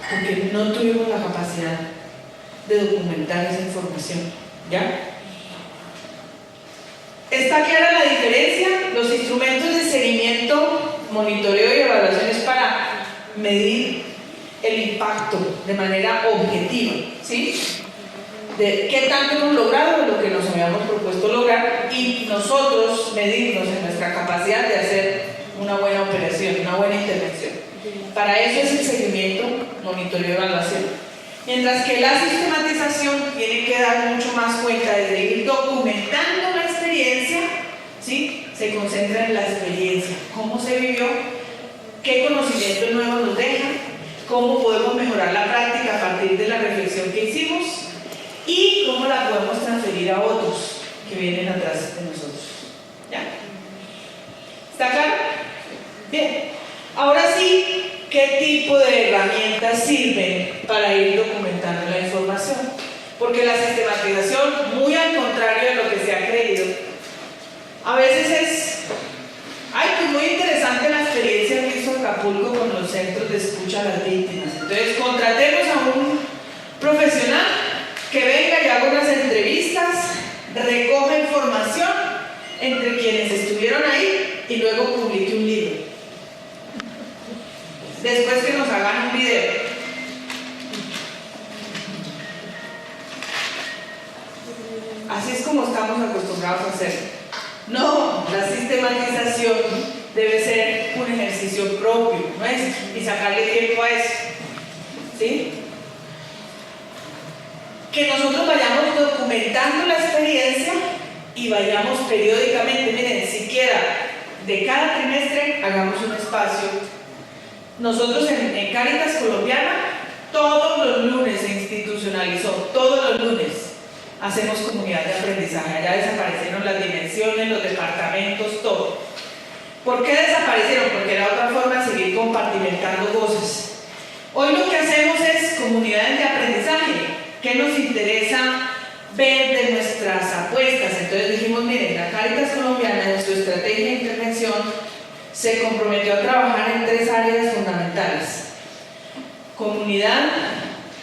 porque no tuvimos la capacidad de documentar esa información. ¿Ya? ¿Está clara la diferencia? Los instrumentos de seguimiento, monitoreo y evaluación es para medir el impacto de manera objetiva, ¿sí? De qué tanto hemos logrado de lo que nos habíamos propuesto lograr, y nosotros medirnos en nuestra capacidad de hacer una buena operación, una buena intervención. Para eso es el seguimiento, monitoreo y evaluación. Mientras que la sistematización tiene que dar mucho más cuenta de ir documentando la experiencia, ¿sí? Se concentra en la experiencia, cómo se vivió, qué conocimientos nuevos nos deja, cómo podemos mejorar la práctica a partir de la reflexión que hicimos y cómo la podemos transferir a otros que vienen atrás de nosotros. ¿Ya? ¿Está claro? Bien. Ahora sí, ¿qué tipo de herramientas sirven para ir documentando la información? Porque la sistematización, muy al contrario de lo que se ha creído, a veces es, pues muy interesante la experiencia que hizo Acapulco con los centros de escucha a las víctimas. Entonces, contratemos a un profesional que venga y haga unas entrevistas, recoja información entre quienes estuvieron ahí y luego publique un libro. Después que nos hagan un video. Así es como estamos acostumbrados a hacer. No, la sistematización debe ser un ejercicio propio, ¿no es? Y sacarle tiempo a eso. ¿Sí? Que nosotros vayamos documentando la experiencia y vayamos periódicamente, miren, siquiera de cada trimestre hagamos un espacio. Nosotros en Cáritas Colombiana todos los lunes se institucionalizó, todos los lunes hacemos comunidad de aprendizaje. Ya desaparecieron las dimensiones, los departamentos, todo. ¿Por qué desaparecieron? Porque era otra forma de seguir compartimentando cosas. Hoy lo que hacemos es comunidades de aprendizaje. ¿Qué nos interesa ver de nuestras apuestas? Entonces dijimos, miren, la Cáritas Colombiana en su estrategia de intervención se comprometió a trabajar en 3 áreas fundamentales: comunidad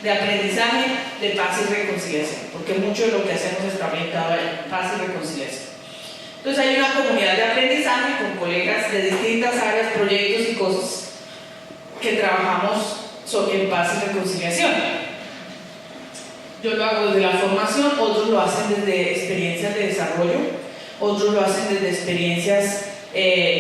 de aprendizaje, de paz y reconciliación, porque mucho de lo que hacemos está orientado a paz y reconciliación. Entonces hay una comunidad de aprendizaje con colegas de distintas áreas, proyectos y cosas que trabajamos en paz y reconciliación. Yo lo hago desde la formación, otros lo hacen desde experiencias de desarrollo, otros lo hacen desde experiencias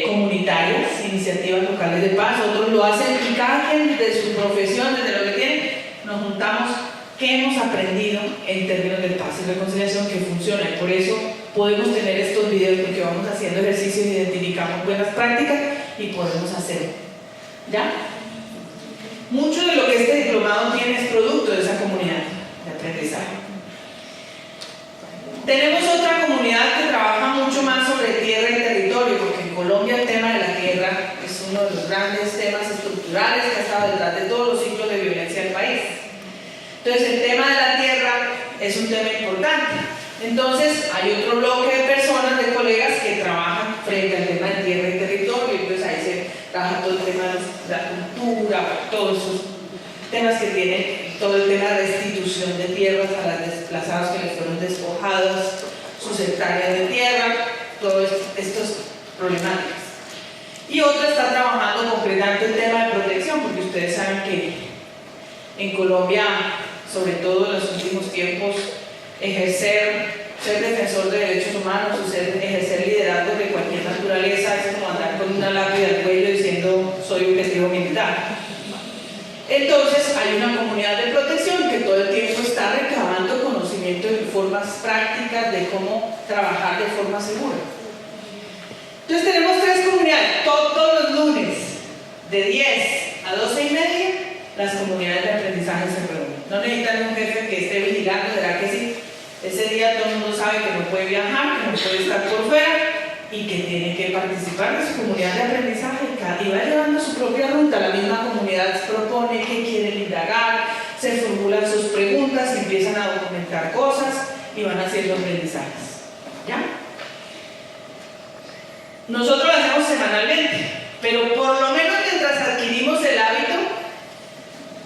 comunitarias, iniciativas locales de paz, otros lo hacen, y cada quien de su profesión, desde lo que tiene, nos juntamos qué hemos aprendido en términos de paz y reconciliación que funciona, y por eso podemos tener estos videos, porque vamos haciendo ejercicios, identificamos buenas prácticas y podemos hacerlo. ¿Ya? Mucho de lo que este diplomado tiene es producto de esa comunidad de aprendizaje. Tenemos otra comunidad que trabaja mucho más sobre tierra y territorio, porque en Colombia el tema de la tierra es uno de los grandes temas estructurales que ha estado detrás de todos los ciclos de violencia del país. Entonces el tema de la tierra es un tema importante. Entonces hay otro bloque de personas, de colegas que trabajan frente al tema de tierra y territorio, y pues ahí se trabaja todo el tema de la cultura, todos esos temas que tienen, todo el tema de restitución de tierras a los desplazados que les fueron despojadas, sus hectáreas de tierra, todas estas problemáticas. Y otra está trabajando concretamente el tema de protección, porque ustedes saben que en Colombia, sobre todo en los últimos tiempos, ser defensor de derechos humanos o ejercer liderazgo de cualquier naturaleza es como andar con una lápida al cuello diciendo soy objetivo militar. Entonces hay una comunidad de protección que todo el tiempo está recabando conocimiento y formas prácticas de cómo trabajar de forma segura. Entonces tenemos 3 comunidades, todos los lunes de 10 a 12:30 las comunidades de aprendizaje se reúnen. No necesitan un jefe que esté vigilando, ¿será que sí? Ese día todo el mundo sabe que no puede viajar, que no puede estar por fuera y que tiene que participar de su comunidad de aprendizaje y va llevando su propia ruta. La misma comunidad propone qué quieren indagar, se formulan sus preguntas, empiezan a documentar cosas y van haciendo aprendizajes. ¿Ya? Nosotros lo hacemos semanalmente, pero por lo menos mientras adquirimos el hábito,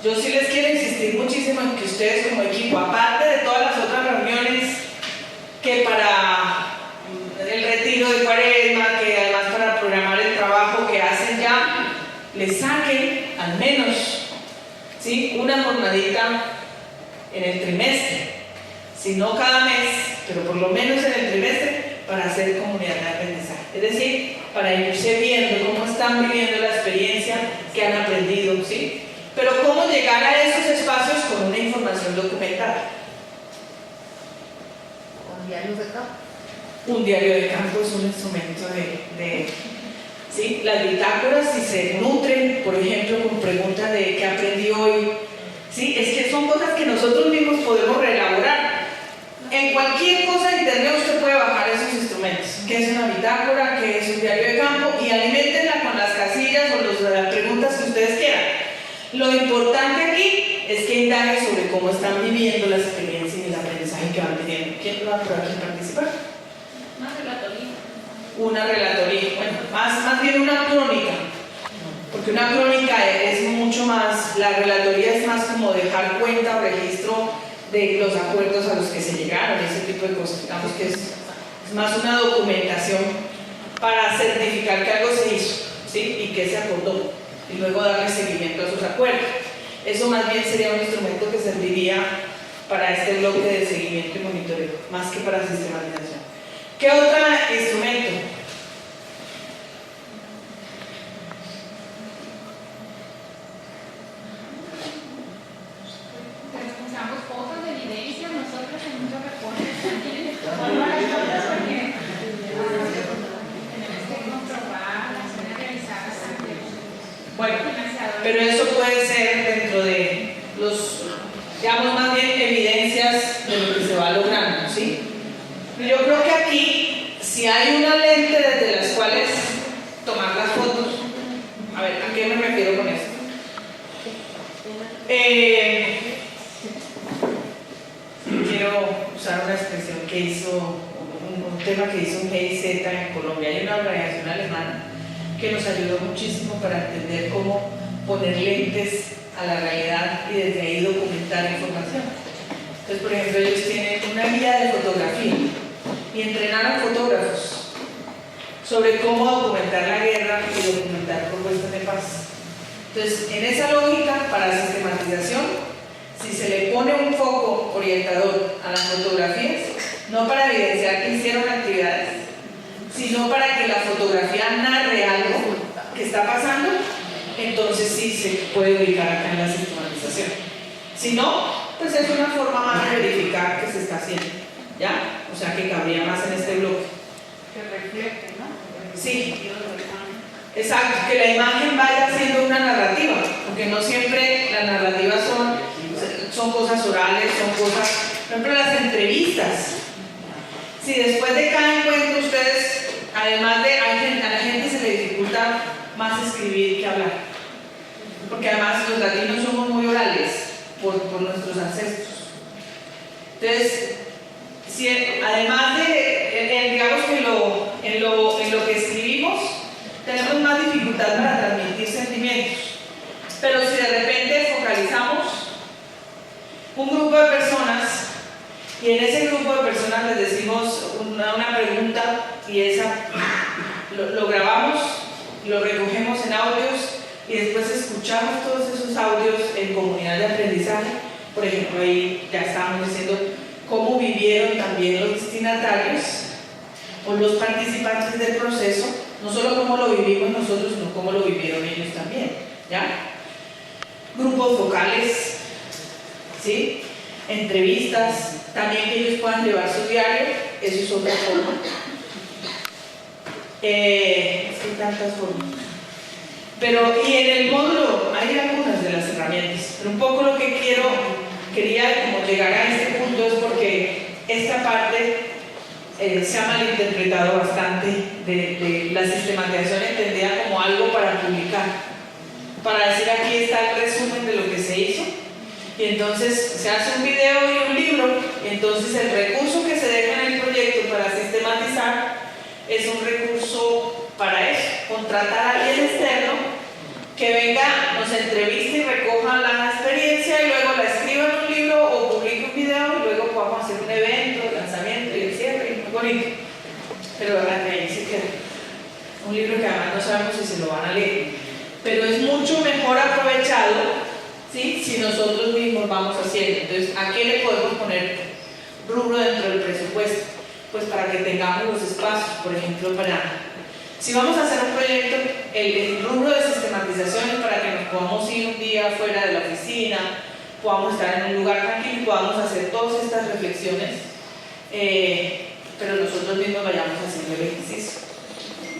yo sí les quiero insistir muchísimo en que ustedes como equipo, aparte de todas las otras reuniones que para el retiro de Cuaresma, que además para programar el trabajo que hacen ya, les saquen al menos, ¿sí?, una jornadita en el trimestre, si no cada mes, pero por lo menos en el trimestre, para hacer comunidad de aprendizaje. Es decir, para irse viendo cómo están viviendo la experiencia que han aprendido, ¿sí? Pero cómo llegar a esos espacios con una información documentada. ¿Un diario de campo? Un diario de campo es un instrumento ¿sí? Las bitácoras, si se nutren, por ejemplo, con preguntas de qué aprendí hoy, ¿sí? Es que son cosas que nosotros mismos podemos reelaborar. En cualquier cosa de internet usted puede bajar esos instrumentos. ¿Qué es una bitácora? ¿Qué es un diario de campo? Y aliméntenla con las casillas o las preguntas que ustedes quieran. Lo importante aquí es que indaguen sobre cómo están viviendo la experiencia y el aprendizaje que van teniendo. ¿Quién va a probar a participar? Una relatoría. Una relatoría, bueno, más bien una crónica, porque una crónica es mucho más, la relatoría es más como dejar cuenta o registro de los acuerdos a los que se llegaron, ese tipo de cosas. Digamos que es más una documentación para certificar que algo se hizo, ¿sí?, y que se acordó, y luego darle seguimiento a esos acuerdos. Eso más bien sería un instrumento que serviría para este bloque de seguimiento y monitoreo, más que para sistematización. ¿Qué otro instrumento? Usamos fotos de evidencia nosotros en muchos reportes también. Todas las fotos porque tenemos que comprobar las zonas realizadas ante bueno, pero eso puede ser dentro de los, digamos, más bien evidencias de lo que se va logrando, ¿sí? Yo creo que aquí, si hay una lente desde las cuales tomar las fotos, a ver, ¿a qué me refiero con esto? Quiero usar una expresión que hizo, un tema que hizo un GIZ en Colombia. Hay una organización alemana que nos ayudó muchísimo para entender cómo poner lentes a la realidad y desde ahí documentar información. Entonces, por ejemplo, ellos tienen una guía de fotografía y entrenar a fotógrafos sobre cómo documentar la guerra y documentar propuestas de paz. Entonces, en esa lógica, para la sistematización, si se le pone un foco orientador a las fotografías, no para evidenciar que hicieron actividades, sino para que la fotografía narre algo que está pasando, entonces sí se puede ubicar acá en la sistematización. Si no, pues es una forma más de verificar que se está haciendo, ¿ya? O sea que cabría más en este bloque. Que refleje, ¿no? Sí, exacto, que la imagen vaya siendo una narrativa, porque no siempre las narrativas son cosas orales, son cosas, por ejemplo, las entrevistas. Si después de cada encuentro ustedes, además de a la gente se le dificulta más escribir que hablar, porque además los latinos somos muy orales por nuestros ancestros. Entonces, además de, digamos que en lo que escribimos, tenemos más dificultad para transmitir sentimientos. Pero si de repente focalizamos un grupo de personas y en ese grupo de personas les decimos una pregunta y esa lo grabamos, lo recogemos en audios y después escuchamos todos esos audios en comunidad de aprendizaje. Por ejemplo, ahí ya estábamos diciendo cómo vivieron también los destinatarios o los participantes del proceso, no solo cómo lo vivimos nosotros, sino cómo lo vivieron ellos también, ¿ya? Grupos vocales, ¿sí? Entrevistas, también que ellos puedan llevar su diario, eso es otra forma. Es que hay tantas formas. Pero, y en el módulo hay algunas de las herramientas, pero un poco lo que quería como llegar a este punto es porque esta parte se ha malinterpretado bastante de la sistematización entendida como algo para publicar, para decir aquí está el resumen de lo que se hizo, y entonces se hace un video y un libro, y entonces el recurso que se deja en el proyecto para sistematizar es un recurso para eso, contratar a alguien externo que venga, nos entreviste y recoja la experiencia y luego la escriba en un libro o publique un video y luego podamos hacer un evento, lanzamiento y el cierre, muy bonito. Pero ahí sí queda un libro que además no sabemos si se lo van a leer, pero es mucho mejor aprovechado, ¿sí? Si nosotros mismos vamos haciendo. Entonces, ¿a qué le podemos poner rubro dentro del presupuesto? Pues para que tengamos los espacios, por ejemplo, si vamos a hacer un proyecto, el rubro de sistematización es para que nos podamos ir un día fuera de la oficina, podamos estar en un lugar tranquilo y podamos hacer todas estas reflexiones, pero nosotros mismos vayamos haciendo el ejercicio.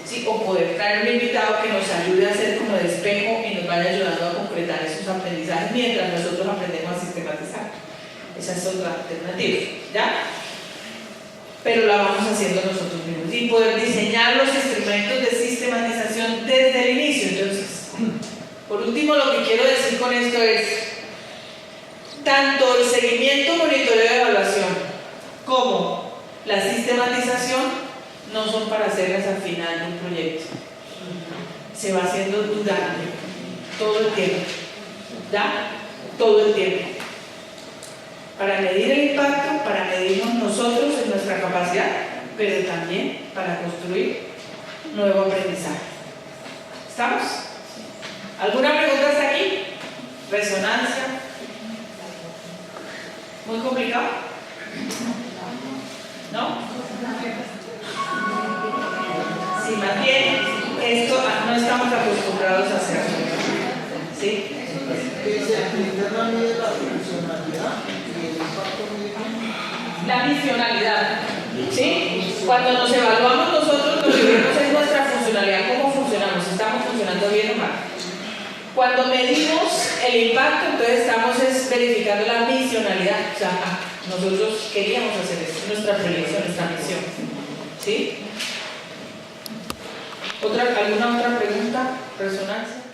¿Sí? O poder traer un invitado que nos ayude a hacer como de espejo y nos vaya ayudando a concretar esos aprendizajes mientras nosotros aprendemos a sistematizar. Esa es otra alternativa, ¿ya? Pero la vamos haciendo nosotros mismos y poder diseñar los instrumentos de sistematización desde el inicio. Entonces, por último, lo que quiero decir con esto es tanto el seguimiento, monitoreo y evaluación como la sistematización no son para hacerlas al final de un proyecto. Se va haciendo durante todo el tiempo, ¿ya? Todo el tiempo. Para medir el impacto, para medirnos nosotros en nuestra capacidad, pero también para construir nuevo aprendizaje. ¿Estamos? ¿Alguna pregunta hasta aquí? ¿Resonancia? ¿Muy complicado? ¿No? Si más bien, esto no estamos acostumbrados a hacerlo. ¿Sí? La misionalidad, ¿sí? Cuando nos evaluamos nosotros, lo que vemos es nuestra funcionalidad, cómo funcionamos, estamos funcionando bien o mal. Cuando medimos el impacto, entonces estamos verificando la misionalidad, o sea, nosotros queríamos hacer esto, nuestra proyección, nuestra misión, ¿sí? ¿Alguna otra pregunta? ¿Resonancia?